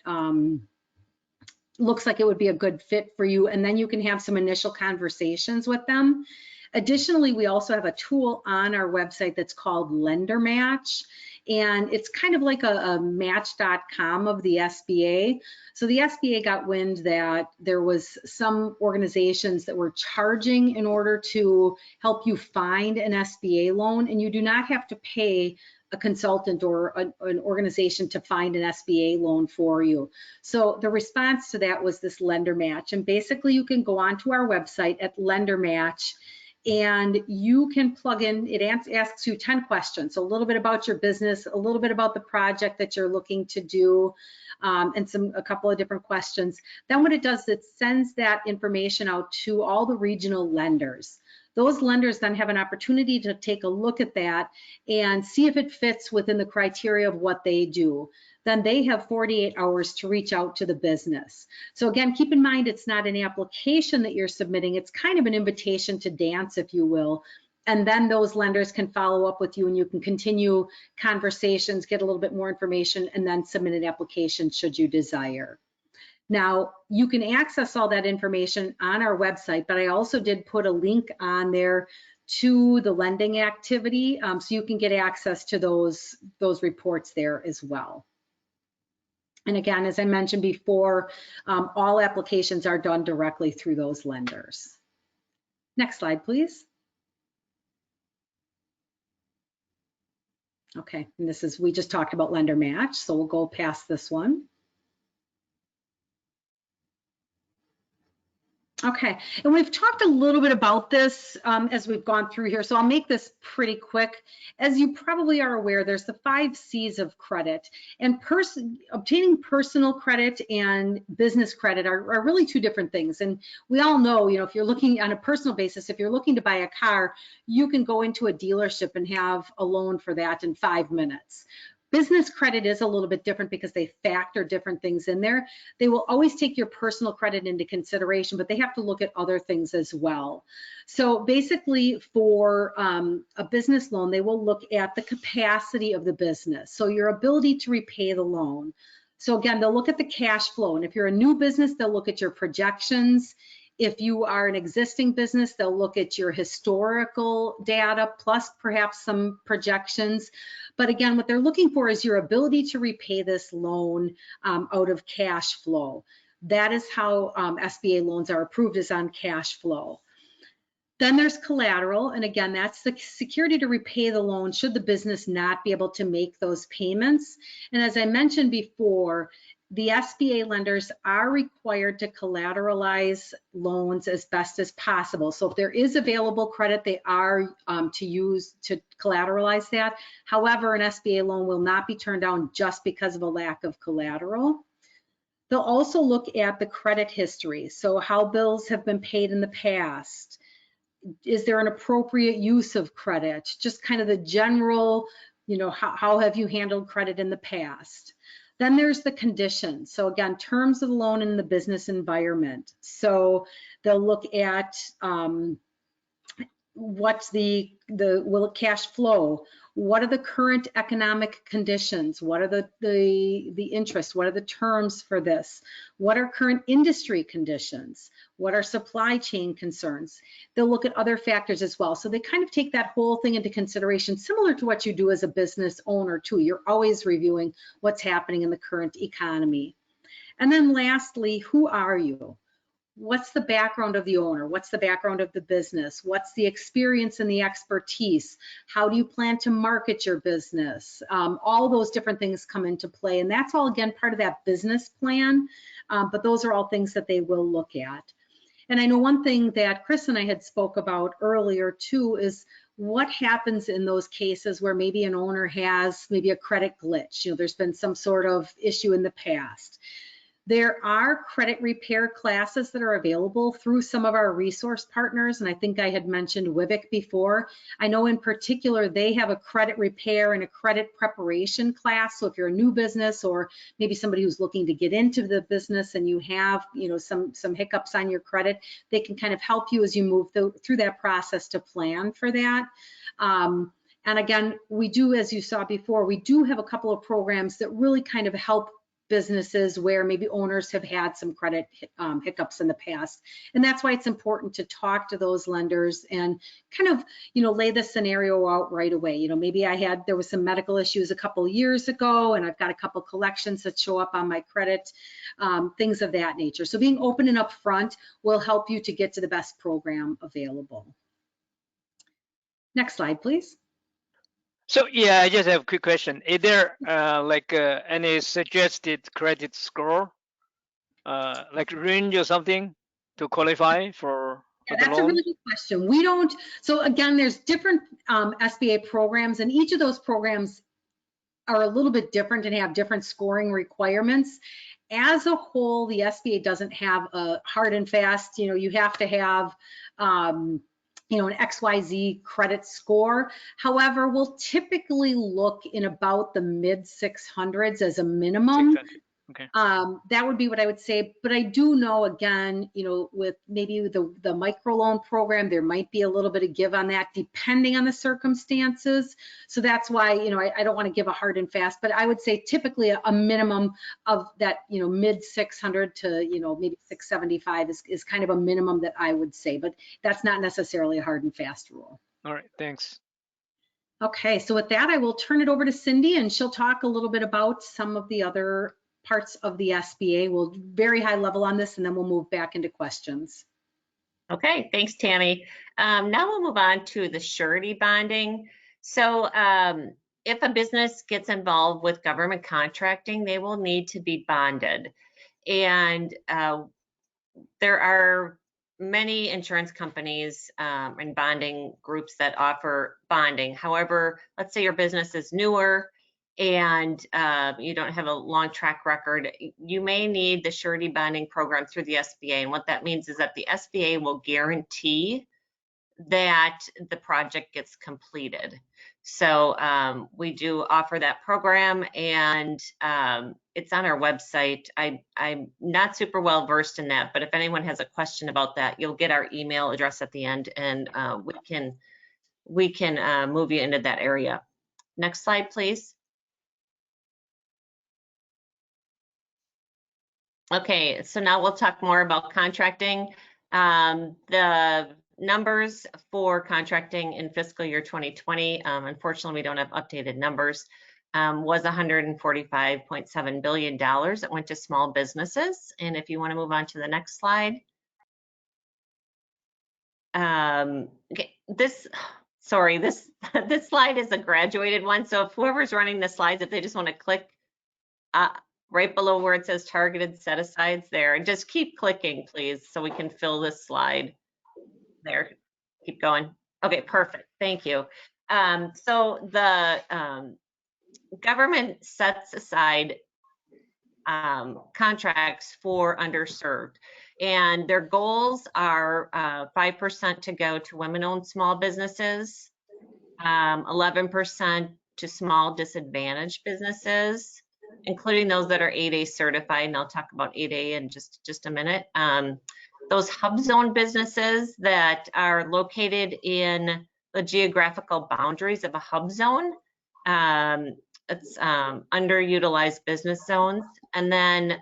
looks like it would be a good fit for you, and then you can have some initial conversations with them. Additionally, we also have a tool on our website that's called Lender Match, and it's kind of like a match.com of the SBA. So the SBA got wind that there was some organizations that were charging in order to help you find an SBA loan, and you do not have to pay a consultant or an organization to find an SBA loan for you. So the response to that was this Lender Match. And basically you can go onto our website at Lender Match, and you can plug in, it asks you 10 questions. So a little bit about your business, a little bit about the project that you're looking to do, and a couple of different questions. Then what it does, it sends that information out to all the regional lenders. Those lenders then have an opportunity to take a look at that and see if it fits within the criteria of what they do. Then they have 48 hours to reach out to the business. So again, keep in mind, it's not an application that you're submitting. It's kind of an invitation to dance, if you will. And then those lenders can follow up with you, and you can continue conversations, get a little bit more information, and then submit an application should you desire. Now, you can access all that information on our website, but I also did put a link on there to the lending activity, so you can get access to those reports there as well. And again, as I mentioned before, all applications are done directly through those lenders. Next slide, please. Okay, and we just talked about Lender Match, so we'll go past this one. Okay, and we've talked a little bit about this as we've gone through here, so I'll make this pretty quick. As you probably are aware, there's the 5 C's of credit, and obtaining personal credit and business credit are really 2 different things. And we all know, if you're looking on a personal basis, if you're looking to buy a car, you can go into a dealership and have a loan for that in 5 minutes. Business credit is a little bit different because they factor different things in there. They will always take your personal credit into consideration, but they have to look at other things as well. So basically for a business loan, they will look at the capacity of the business. So your ability to repay the loan. So again, they'll look at the cash flow. And if you're a new business, they'll look at your projections. If you are an existing business, they'll look at your historical data plus perhaps some projections. But again, what they're looking for is your ability to repay this loan out of cash flow. That is how SBA loans are approved, is on cash flow. Then there's collateral, and again, that's the security to repay the loan should the business not be able to make those payments. And as I mentioned before, the SBA lenders are required to collateralize loans as best as possible. So if there is available credit, they are to use to collateralize that. However, an SBA loan will not be turned down just because of a lack of collateral. They'll also look at the credit history. So how bills have been paid in the past. Is there an appropriate use of credit? Just kind of the general, you know, how have you handled credit in the past? Then there's the conditions. So again, terms of the loan in the business environment. So they'll look at what's will it cash flow? What are the current economic conditions? What are the interest? What are the terms for this? What are current industry conditions? What are supply chain concerns? They'll look at other factors as well. So they kind of take that whole thing into consideration, similar to what you do as a business owner too. You're always reviewing what's happening in the current economy. And then lastly, who are you? What's the background of the owner? What's the background of the business? What's the experience and the expertise? How do you plan to market your business? All those different things come into play, and that's all, again, part of that business plan, but those are all things that they will look at. And I know one thing that Chris and I had spoke about earlier too is what happens in those cases where maybe an owner has maybe a credit glitch. You know, there's been some sort of issue in the past. There are credit repair classes that are available through some of our resource partners, and I think I had mentioned WIBIC before. I know in particular they have a credit repair and a credit preparation class. So if you're a new business or maybe somebody who's looking to get into the business and you have, you know, some hiccups on your credit, they can kind of help you as you move through that process to plan for that. And again, we do, as you saw before, we do have a couple of programs that really kind of help businesses where maybe owners have had some credit hiccups in the past. And that's why it's important to talk to those lenders and kind of, you know, lay the scenario out right away. You know, maybe there was some medical issues a couple years ago and I've got a couple collections that show up on my credit, things of that nature. So being open and upfront will help you to get to the best program available. Next slide, please. So yeah, I just have a quick question. Is there any suggested credit score, like range or something to qualify for Yeah, the that's loan? a really good question. We don't, so again, there's different SBA programs, and each of those programs are a little bit different and have different scoring requirements. As a whole, the SBA doesn't have a hard and fast, you know, you have to have you know, an XYZ credit score. However, we'll typically look in about the mid 600s as a minimum. 600. Okay. That would be what I would say. But I do know, again, you know, with maybe the microloan program, there might be a little bit of give on that depending on the circumstances. So that's why, you know, I don't want to give a hard and fast, but I would say typically a minimum of that, you know, mid 600 to, you know, maybe 675 is kind of a minimum that I would say, but that's not necessarily a hard and fast rule. All right, thanks. Okay, so with that, I will turn it over to Cindy and she'll talk a little bit about some of the other parts of the SBA. We'll very high level on this and then we'll move back into questions. Okay, thanks, Tammy. Now we'll move on to the surety bonding. So if a business gets involved with government contracting, they will need to be bonded. And there are many insurance companies and bonding groups that offer bonding. However, let's say your business is newer and you don't have a long track record, you may need the surety bonding program through the SBA. And what that means is that the SBA will guarantee that the project gets completed. So we do offer that program, and it's on our website. I'm not super well versed in that, but if anyone has a question about that, you'll get our email address at the end, and we can move you into that area. Next slide, please. Okay, so now we'll talk more about contracting. The numbers for contracting in fiscal year 2020, unfortunately, we don't have updated numbers, was $145.7 billion that went to small businesses. And if you want to move on to the next slide. Okay, this slide is a graduated one. So if whoever's running the slides, if they just want to click right below where it says targeted set-asides there. And just keep clicking, please, so we can fill this slide. There, keep going. Okay, perfect, thank you. So the government sets aside contracts for underserved, and their goals are 5% to go to women-owned small businesses, 11% to small disadvantaged businesses, including those that are 8A certified, and I'll talk about 8A in just a minute. Those hub zone businesses that are located in the geographical boundaries of a hub zone, it's underutilized business zones, and then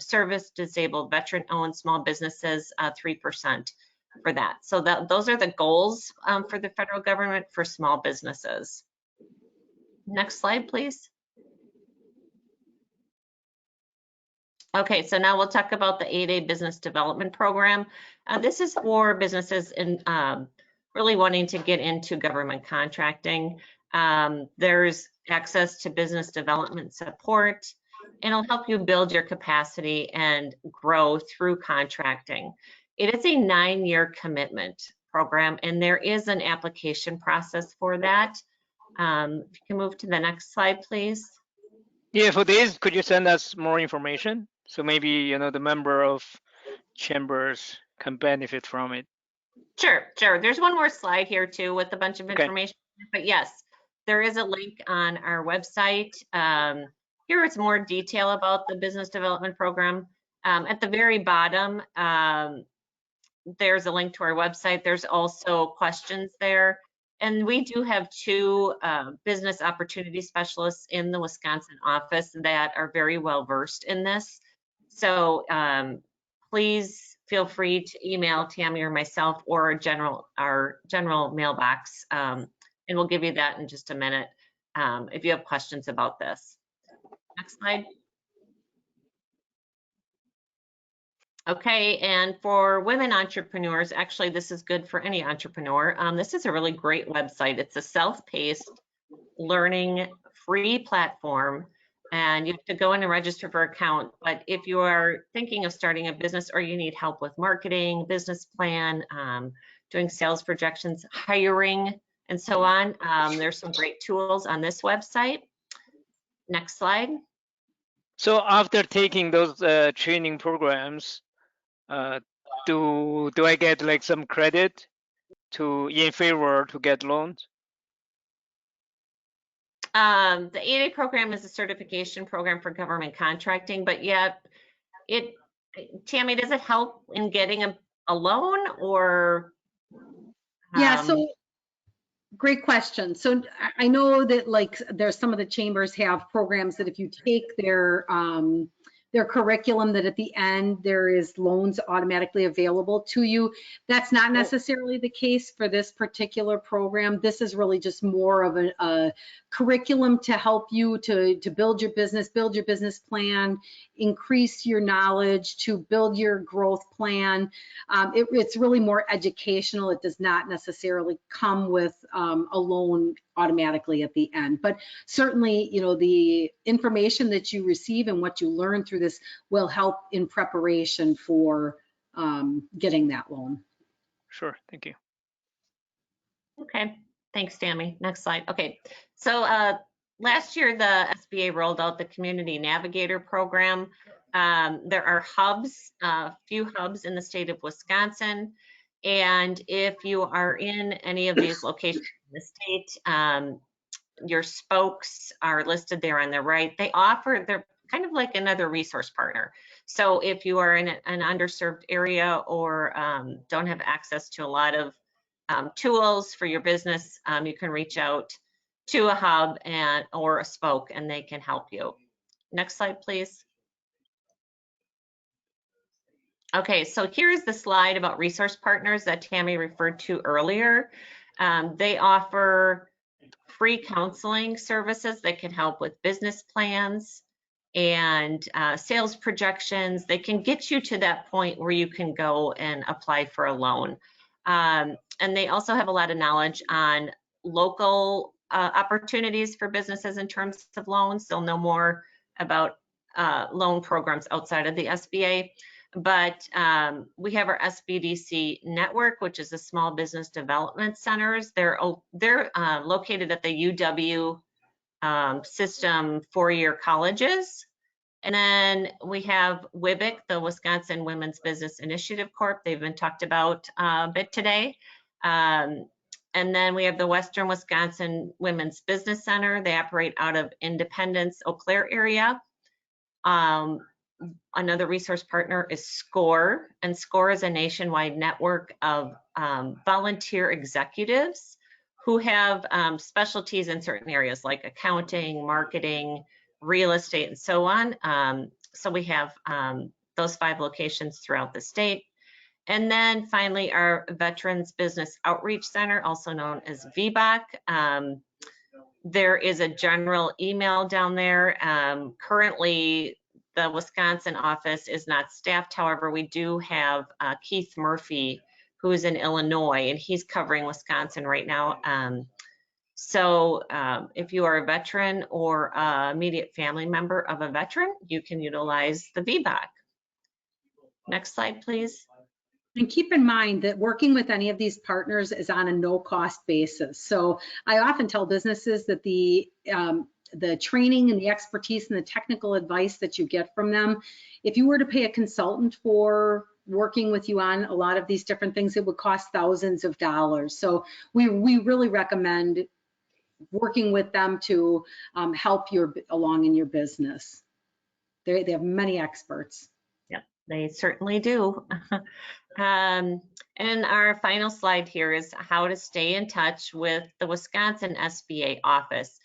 service disabled veteran-owned small businesses, 3% for that. So those are the goals for the federal government for small businesses. Next slide, please. Okay, so now we'll talk about the 8A Business Development Program. This is for businesses in really wanting to get into government contracting. There's access to business development support, and it'll help you build your capacity and grow through contracting. It is a 9-year commitment program, and there is an application process for that. If you can move to the next slide, please. Yeah, for this, could you send us more information? So maybe, you know, the member of chambers can benefit from it. Sure. There's one more slide here too with a bunch of information. Okay. But yes, there is a link on our website. Here is more detail about the business development program. At the very bottom, there's a link to our website. There's also questions there. And we do have 2 business opportunity specialists in the Wisconsin office that are very well versed in this. So please feel free to email Tammy or myself or our general mailbox, and we'll give you that in just a minute if you have questions about this. Next slide. Okay, and for women entrepreneurs, actually this is good for any entrepreneur. This is a really great website. It's a self-paced learning free platform, and you have to go in and register for an account. But if you are thinking of starting a business or you need help with marketing, business plan, doing sales projections, hiring, and so on, there's some great tools on this website. Next slide. So after taking those training programs, do I get like some credit in favor to get loans? The 8A program is a certification program for government contracting, but yet Tammy, does it help in getting a loan or? Yeah, so great question. So I know that like there's some of the chambers have programs that if you take their curriculum, that at the end there is loans automatically available to you. That's not necessarily the case for this particular program. This is really just more of a curriculum to help you to build your business plan, increase your knowledge, to build your growth plan. It's really more educational. It does not necessarily come with a loan automatically at the end, but certainly, you know, the information that you receive and what you learn through this will help in preparation for getting that loan. Sure, thank you. Okay, thanks, Tammy. Next slide. Okay, so last year the SBA rolled out the Community Navigator program. There are hubs, a few hubs in the state of Wisconsin, and if you are in any of these locations in the state, your spokes are listed there on the right. They're kind of like another resource partner. So if you are in an underserved area or don't have access to a lot of tools for your business, you can reach out to a hub or a spoke and they can help you. Next slide, please. Okay, so here's the slide about resource partners that Tammy referred to earlier. They offer free counseling services that can help with business plans and sales projections. They can get you to that point where you can go and apply for a loan. And they also have a lot of knowledge on local opportunities for businesses in terms of loans. They'll know more about loan programs outside of the SBA. But we have our SBDC network, which is the Small Business Development Centers. They're located at the UW system four-year colleges. And then we have WIBIC, the Wisconsin Women's Business Initiative Corp. They've been talked about a bit today. And then we have the Western Wisconsin Women's Business Center. They operate out of Independence, Eau Claire area. Another resource partner is SCORE, and SCORE is a nationwide network of volunteer executives who have specialties in certain areas like accounting, marketing, real estate, and so on. So we have those 5 locations throughout the state. And then finally, our Veterans Business Outreach Center, also known as VBOC. There is a general email down there. Currently, the Wisconsin office is not staffed. However, we do have Keith Murphy, who is in Illinois, and he's covering Wisconsin right now. So if you are a veteran or immediate family member of a veteran, you can utilize the VBOC. Next slide, please. And keep in mind that working with any of these partners is on a no-cost basis. So I often tell businesses that the training and the expertise and the technical advice that you get from them, if you were to pay a consultant for working with you on a lot of these different things, it would cost thousands of dollars. So we really recommend working with them to help you along in your business. They have many experts. Yep, they certainly do. And our final slide here is how to stay in touch with the Wisconsin SBA office.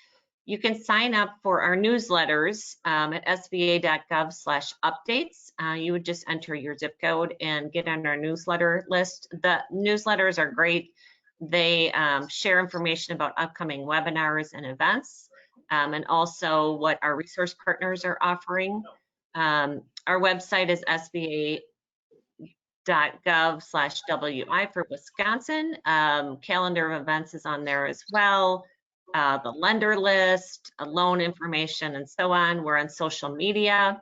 You can sign up for our newsletters at sba.gov/updates. You would just enter your zip code and get on our newsletter list. The newsletters are great. They share information about upcoming webinars and events, and also what our resource partners are offering. Our website is sba.gov/WI for Wisconsin. Calendar of events is on there as well. The lender list, loan information, and so on. We're on social media.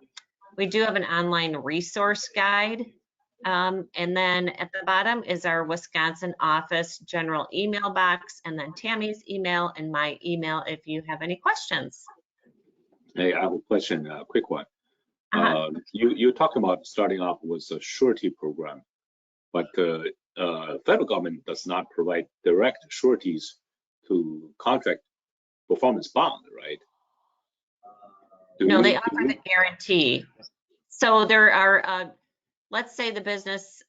We do have an online resource guide. And then at the bottom is our Wisconsin office general email box, and then Tammy's email and my email if you have any questions. Hey, I have a question, a quick one. You talk about starting off with a surety program, but the federal government does not provide direct sureties to contract performance bond, right? No, they offer the guarantee. So there are, let's say the business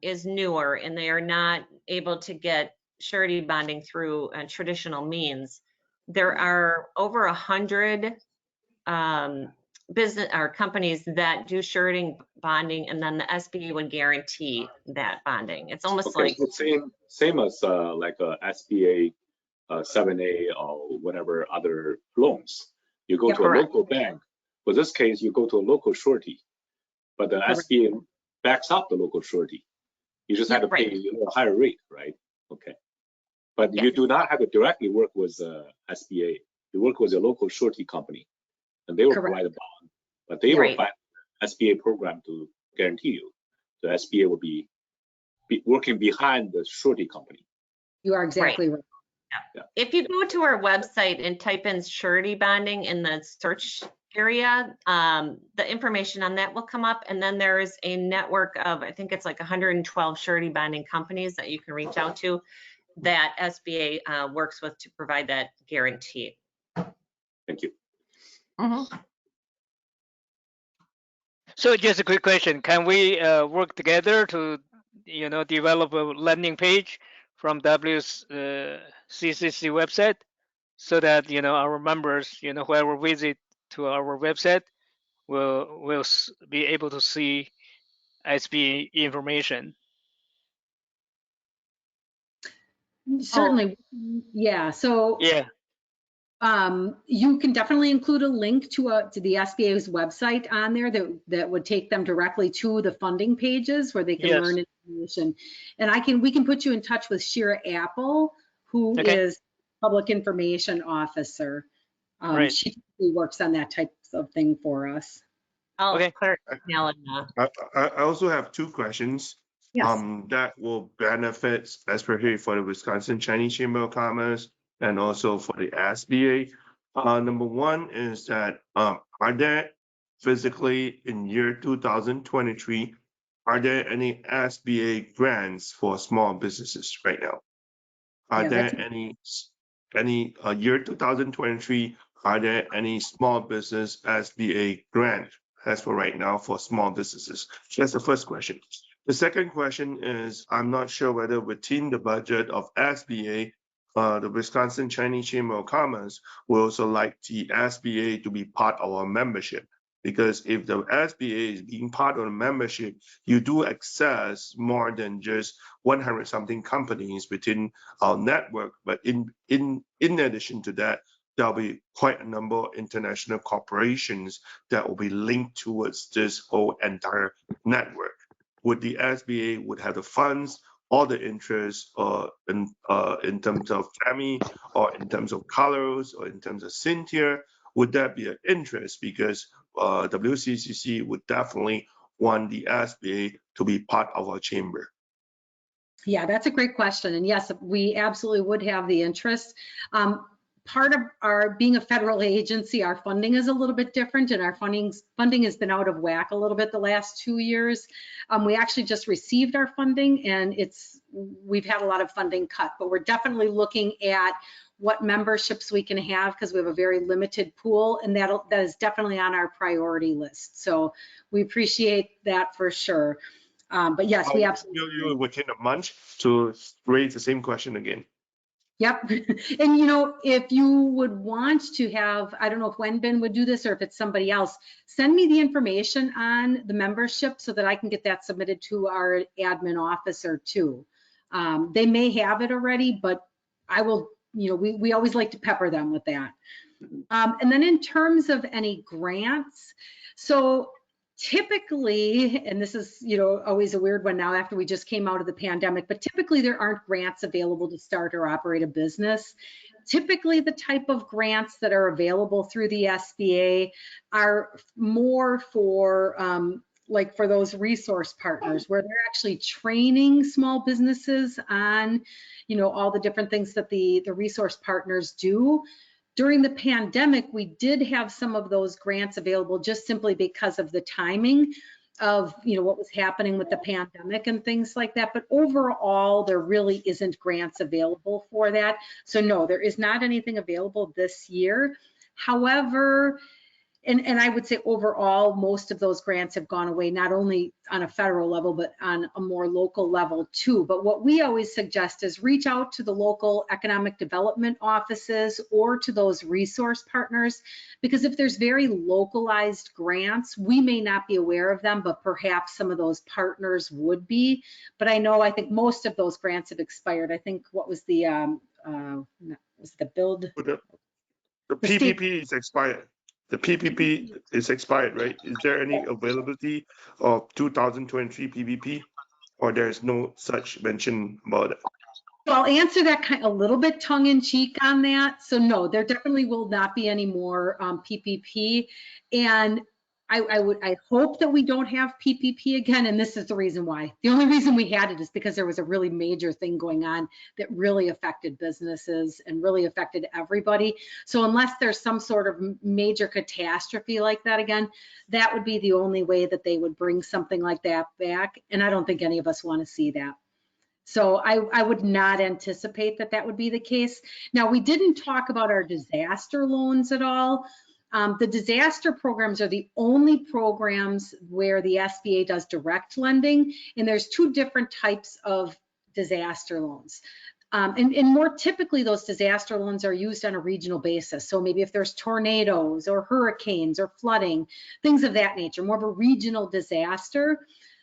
is newer and they are not able to get surety bonding through traditional means. There are over 100 business or companies that do surety bonding, and then the SBA would guarantee that bonding. It's almost like same as like a SBA 7A or whatever other loans. You go to a local bank. For this case, you go to a local surety, but the SBA backs up the local surety. You just have to pay a higher rate, right? Okay. But you do not have to directly work with SBA. You work with a local surety company, and they will provide a bond, but they will buy SBA program to guarantee you. The SBA will be working behind the surety company. You are exactly right. Yeah. If you go to our website and type in surety bonding in the search area, the information on that will come up, and then there is a network of, I think it's like 112 surety bonding companies that you can reach out to that SBA works with to provide that guarantee. Thank you. So just a quick question: can we work together to, develop a landing page from WCCC website, so that our members, whoever visit to our website, will be able to see SBA information? Certainly, yeah. So you can definitely include a link to the SBA's website on there that would take them directly to the funding pages where they can learn information. And we can put you in touch with Shira Apple, who is Public Information Officer. She works on that type of thing for us. I'll Okay. clear now. I also have two questions. Yes. That will benefit, especially for the Wisconsin Chinese Chamber of Commerce and also for the SBA. Number one is that are there physically in year 2023, are there any SBA grants for small businesses right now? Are Yeah, there that's- any year 2023? Are there any small business SBA grant as for right now for small businesses? That's the first question. The second question is, I'm not sure whether within the budget of SBA, the Wisconsin Chinese Chamber of Commerce will also like the SBA to be part of our membership. Because if the SBA is being part of the membership, you do access more than just 100 something companies within our network. But in addition to that, there'll be quite a number of international corporations that will be linked towards this whole entire network. Would the SBA would have the funds or the interest in terms of Tammy or in terms of Carlos or in terms of Cynthia? Would that be an interest? Because WCCC would definitely want the SBA to be part of our chamber. Yeah, that's a great question. And yes, we absolutely would have the interest. Part of our being a federal agency, our funding is a little bit different, and our funding has been out of whack a little bit the last 2 years. We actually just received our funding, and we've had a lot of funding cut, but we're definitely looking at what memberships we can have because we have a very limited pool, and that is definitely on our priority list. So we appreciate that for sure. But yes, we absolutely. You within a month to raise the same question again. Yep. And if you would want to have, I don't know if Wenbin would do this or if it's somebody else, send me the information on the membership so that I can get that submitted to our admin officer too. They may have it already, but I will, we always like to pepper them with that. And then in terms of any grants, so typically, and this is, always a weird one now after we just came out of the pandemic, but typically there aren't grants available to start or operate a business. Typically the type of grants that are available through the SBA are more for like for those resource partners where they're actually training small businesses on, all the different things that the resource partners do. During the pandemic, we did have some of those grants available just simply because of the timing of, what was happening with the pandemic and things like that. But overall, there really isn't grants available for that. So no, there is not anything available this year. However, and I would say overall, most of those grants have gone away, not only on a federal level, but on a more local level too. But what we always suggest is reach out to the local economic development offices or to those resource partners, because if there's very localized grants, we may not be aware of them, but perhaps some of those partners would be. But I think most of those grants have expired. I think what was the build? The PPP is expired. The PPP is expired, right? Is there any availability of 2023 PPP, or there's no such mention about it? So I'll answer that a little bit tongue in cheek on that. So no, there definitely will not be any more PPP. And I hope that we don't have PPP again. And this is the reason why. The only reason we had it is because there was a really major thing going on that really affected businesses and really affected everybody. So unless there's some sort of major catastrophe like that again, that would be the only way that they would bring something like that back. And I don't think any of us want to see that. So I would not anticipate that would be the case. Now, we didn't talk about our disaster loans at all. The disaster programs are the only programs where the SBA does direct lending, and there's two different types of disaster loans. And more typically, those disaster loans are used on a regional basis. So maybe if there's tornadoes or hurricanes or flooding, things of that nature, more of a regional disaster.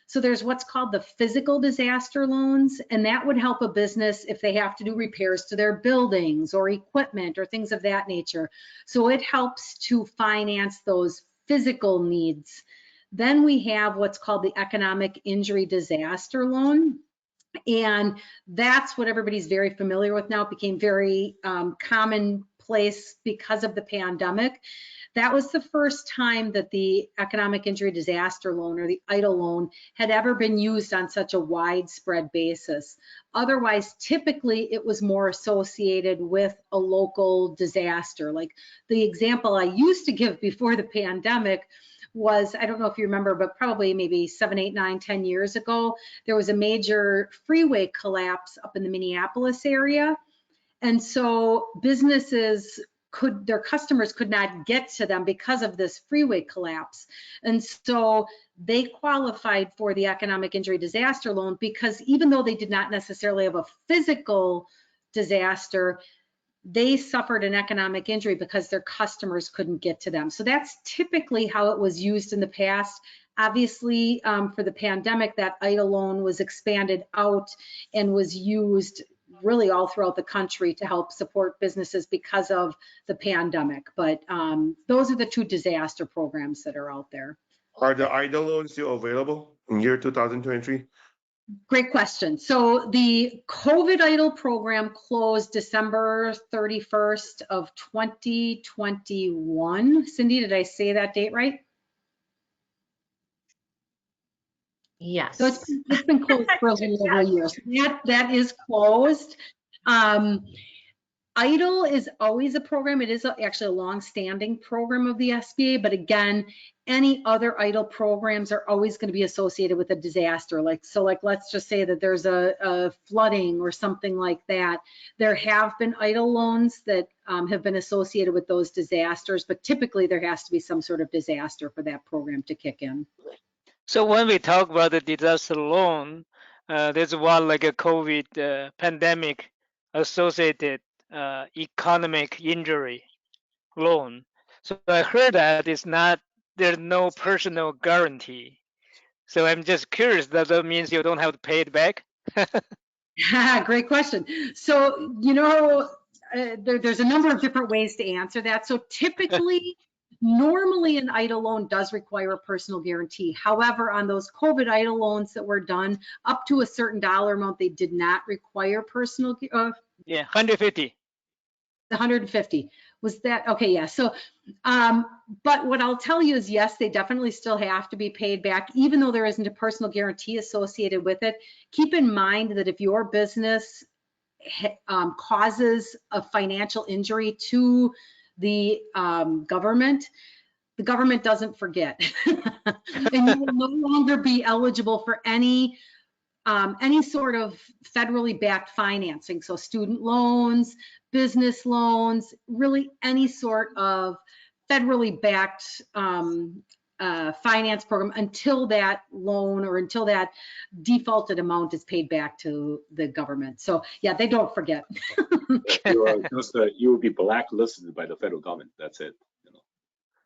So there's what's called the physical disaster loans, and that would help a business if they have to do repairs to their buildings or equipment or things of that nature. So it helps to finance those physical needs. Then we have what's called the economic injury disaster loan. And that's what everybody's very familiar with now. It became very commonplace place because of the pandemic. That was the first time that the economic injury disaster loan, or the EIDL loan, had ever been used on such a widespread basis. Otherwise, typically it was more associated with a local disaster. Like the example I used to give before the pandemic was, I don't know if you remember, but probably maybe 7, 8, 9, 10 years ago, there was a major freeway collapse up in the Minneapolis area. And so businesses their customers could not get to them because of this freeway collapse. And so they qualified for the economic injury disaster loan because even though they did not necessarily have a physical disaster, they suffered an economic injury because their customers couldn't get to them. So that's typically how it was used in the past. Obviously, for the pandemic, that EIDL loan was expanded out and was used really all throughout the country to help support businesses because of the pandemic. But those are the two disaster programs that are out there. Are the EIDL loans still available in year 2023? Great question. So the COVID EIDL program closed December 31st of 2021. Cindy, did I say that date right? Yes. So it's been closed for a little over a year. So that is closed. EIDL is always a program. It is actually a long-standing program of the SBA, but again, any other EIDL programs are always going to be associated with a disaster. So let's just say that there's a flooding or something like that. There have been EIDL loans that have been associated with those disasters, but typically there has to be some sort of disaster for that program to kick in. So when we talk about the disaster loan, there's one like a COVID pandemic associated economic injury loan. So I heard that there's no personal guarantee. So I'm just curious, that means you don't have to pay it back? Great question. So, there's a number of different ways to answer that. So typically, normally an EIDL loan does require a personal guarantee. However, on those COVID EIDL loans that were done, up to a certain dollar amount, they did not require personal. Yeah, 150. 150. Was that okay? Yeah. So, but what I'll tell you is, yes, they definitely still have to be paid back, even though there isn't a personal guarantee associated with it. Keep in mind that if your business causes a financial injury to the government doesn't forget, and you will no longer be eligible for any sort of federally backed financing. So student loans, business loans, really any sort of federally backed finance program until that loan or until that defaulted amount is paid back to the government. So yeah, they don't forget. You will be blacklisted by the federal government. That's it.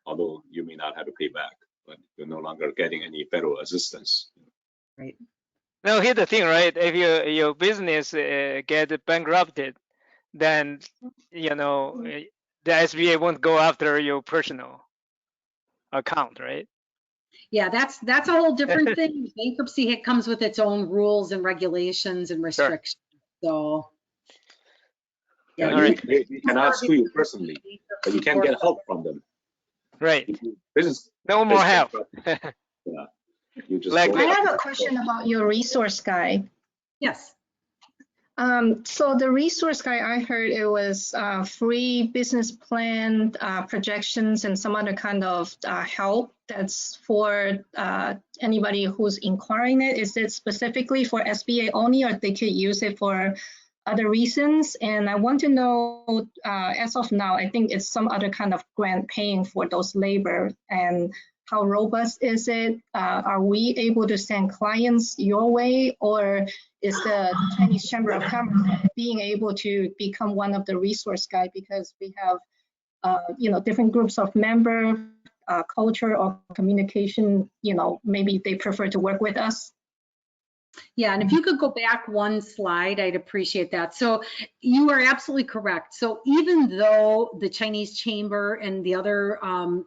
Although you may not have to pay back, but you're no longer getting any federal assistance. Right. Now here's the thing, right? If your business get bankrupted, then the SBA won't go after your personal account, right? Yeah, that's a whole different thing. Bankruptcy comes with its own rules and regulations and restrictions. Sure. So yeah, you cannot sue you personally, but you can get help from them. Right. No more help. Yeah. You just I have a question about your resource guide. Yes. So the resource guide, I heard it was free business plan, projections, and some other kind of help that's for anybody who's inquiring it. Is it specifically for SBA only, or they could use it for other reasons? And I want to know, as of now, I think it's some other kind of grant paying for those labor, and how robust is it? Are we able to send clients your way, or is the Chinese Chamber of Commerce being able to become one of the resource guide, because we have different groups of member, culture or communication, maybe they prefer to work with us? Yeah, and if you could go back one slide, I'd appreciate that. So you are absolutely correct. So even though the Chinese Chamber and the other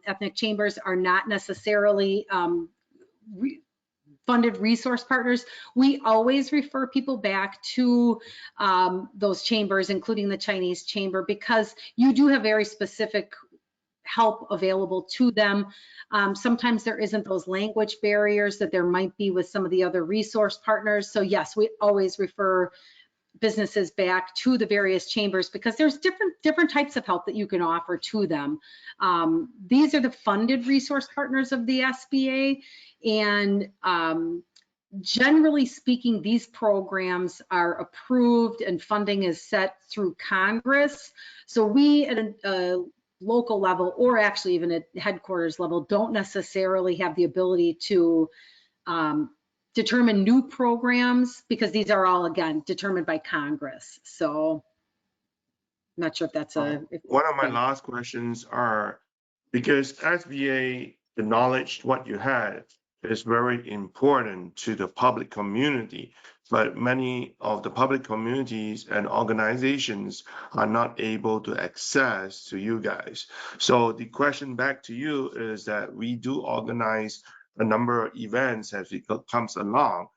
ethnic chambers are not necessarily funded resource partners, we always refer people back to those chambers, including the Chinese chamber, because you do have very specific help available to them. Sometimes there isn't those language barriers that there might be with some of the other resource partners. So yes, we always refer businesses back to the various chambers because there's different types of help that you can offer to them. These are the funded resource partners of the SBA, and generally speaking, these programs are approved and funding is set through Congress. So we at a local level, or actually even at headquarters level, don't necessarily have the ability to determine new programs because these are all, again, determined by Congress. So I'm not sure if that's one of my last questions are, because SBA acknowledged what you had is very important to the public community, but many of the public communities and organizations are not able to access to you guys. So the question back to you is that we do organize a number of events as it comes along,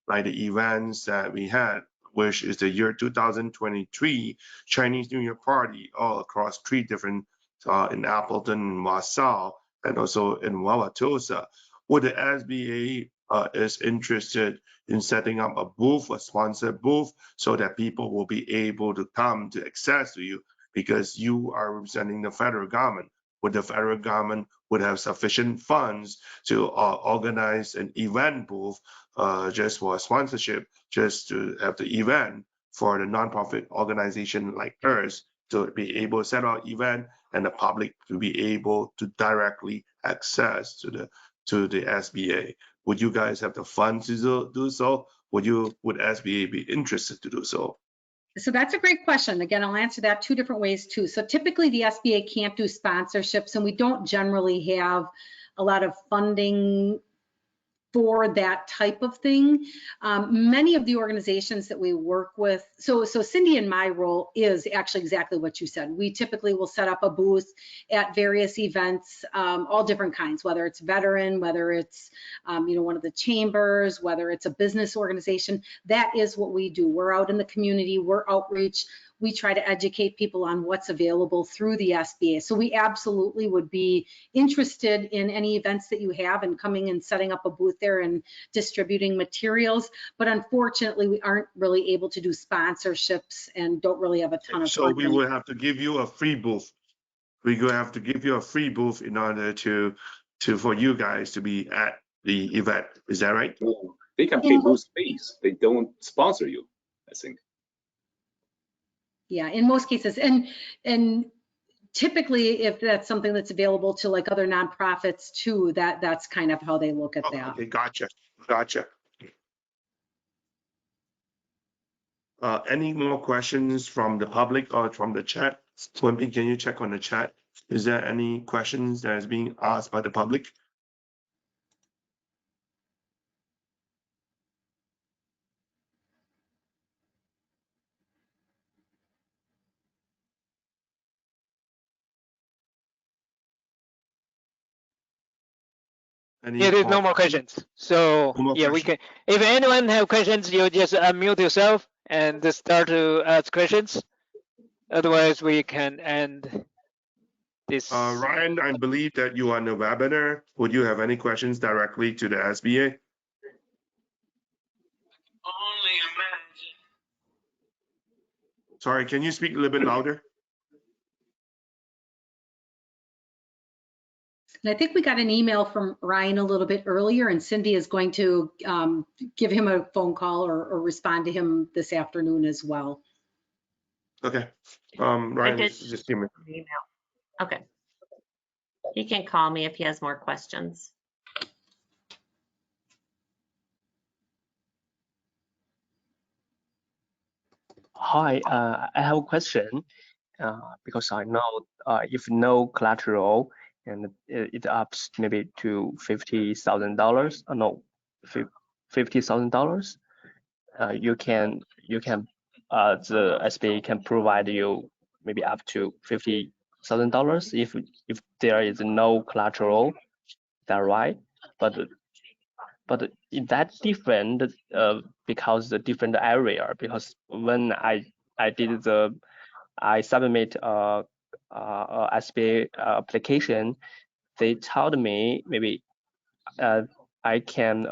like the events that we had, which is the year 2023 Chinese New Year party all across 3 different, in Appleton, in Wausau, and also in Wauwatosa. Would the SBA is interested in setting up a booth, a sponsored booth, so that people will be able to come to access to you because you are representing the federal government? Would the federal government would have sufficient funds to organize an event booth just for sponsorship, just to have the event for the nonprofit organization like ours to be able to set up an event and the public to be able to directly access to the SBA? Would you guys have the funds to do so? Would SBA be interested to do so? So that's a great question. Again, I'll answer that 2 different ways too. So typically the SBA can't do sponsorships, and we don't generally have a lot of funding for that type of thing. Many of the organizations that we work with, so Cindy and my role is actually exactly what you said. We typically will set up a booth at various events, all different kinds, whether it's veteran, whether it's one of the chambers, whether it's a business organization. That is what we do. We're out in the community, we're outreach. We try to educate people on what's available through the SBA. So we absolutely would be interested in any events that you have and coming and setting up a booth there and distributing materials. But unfortunately, we aren't really able to do sponsorships and don't really have a ton of funding. So we would have to give you a free booth. We're going to have to give you a free booth in order for you guys to be at the event. Is that right? They can pay booth fees. They don't sponsor you, I think. Yeah, in most cases, and typically, if that's something that's available to like other nonprofits too, that's kind of how they look at that. Okay, gotcha. Any more questions from the public or from the chat? Wimpy, can you check on the chat? Is there any questions that is being asked by the public? Yeah, there's no more questions. So we can. If anyone have questions, you just unmute yourself and start to ask questions. Otherwise, we can end this. Ryan, I believe that you are on the webinar. Would you have any questions directly to the SBA? Sorry, can you speak a little bit louder? And I think we got an email from Ryan a little bit earlier, and Cindy is going to give him a phone call or respond to him this afternoon as well. Okay. Ryan, just give me an email. Okay. He can call me if he has more questions. Hi, I have a question because I know if no collateral and it ups maybe to $50,000, no, $50,000, you can the SBA can provide you maybe up to $50,000 if there is no collateral. Is that right? But But is that different because the different area? Because when I submit a SBA application, they told me maybe I can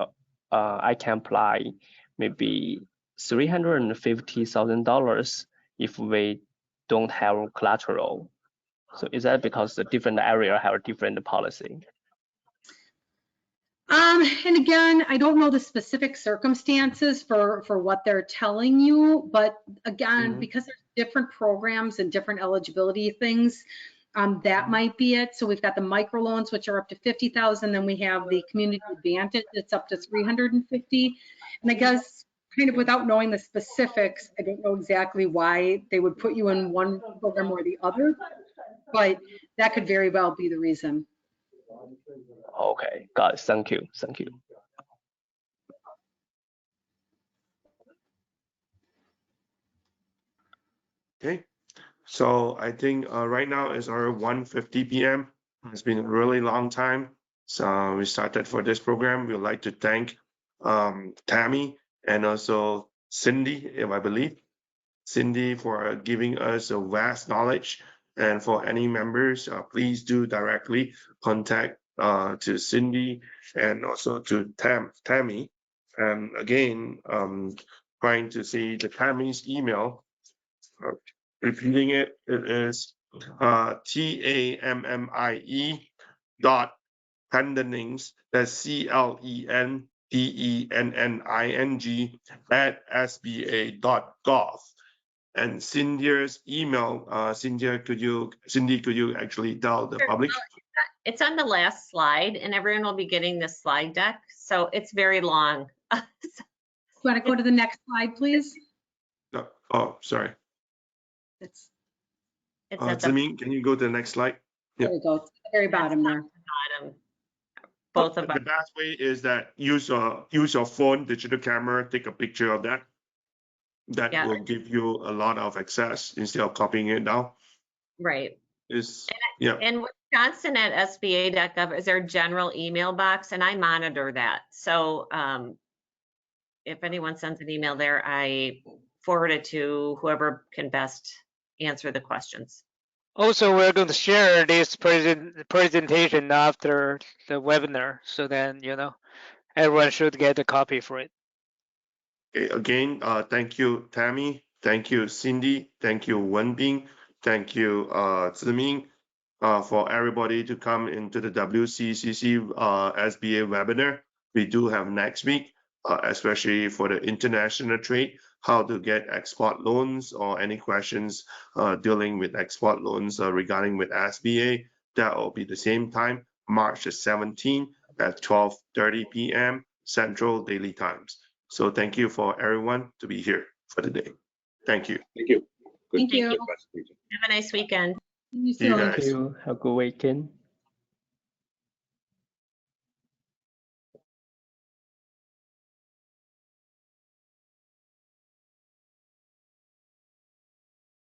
apply maybe $350,000 if we don't have collateral. So is that because the different area have a different policy? And again, I don't know the specific circumstances for what they're telling you, but again, because there's different programs and different eligibility things, that might be it. So we've got the microloans, which are up to 50,000. Then we have the community advantage that's up to 350. And I guess kind of without knowing the specifics, I don't know exactly why they would put you in one program or the other, but that could very well be the reason. Okay, got it. Thank you. Thank you. Okay. So I think right now is our 1:50 p.m. It's been a really long time. So we started for this program. We'd like to thank Tammy and also Cindy, if I believe. Cindy for giving us a vast knowledge. And for any members, please do directly contact to Cindy and also to Tammy. And again, trying to see the Tammy's email. Repeating it, it is TAMMIE.Pendennings, that's CLENDENNING @SBA.gov. And Cynthia's email, Cindy, could you actually tell the public? It's on the last slide, and everyone will be getting this slide deck. So it's very long. You want to go to the next slide, please? No. Oh, sorry. It's at the Can you go to the next slide? There we go. It's at the very bottom there. bottom. Both of The them. best way is that use your phone, digital camera, take a picture of that. That Yeah. will give you a lot of access instead of copying it down. Right. Yeah. And Wisconsin at SBA.gov is our general email box, and I monitor that. So if anyone sends an email there, I forward it to whoever can best answer the questions. Also, we're going to share this presentation after the webinar, so then everyone should get a copy for it. Okay, again, thank you, Tammy. Thank you, Cindy. Thank you, Wenbing. Thank you, Ziming, for everybody to come into the WCCC SBA webinar. We do have next week, especially for the international trade, how to get export loans or any questions dealing with export loans regarding with SBA. That will be the same time, March the 17th at 12:30 p.m. Central Daily Times. So thank you for everyone to be here for the day. Thank you. Thank you. Thank you. Have a nice weekend. You See you too. guys. Thank you. Have a good weekend.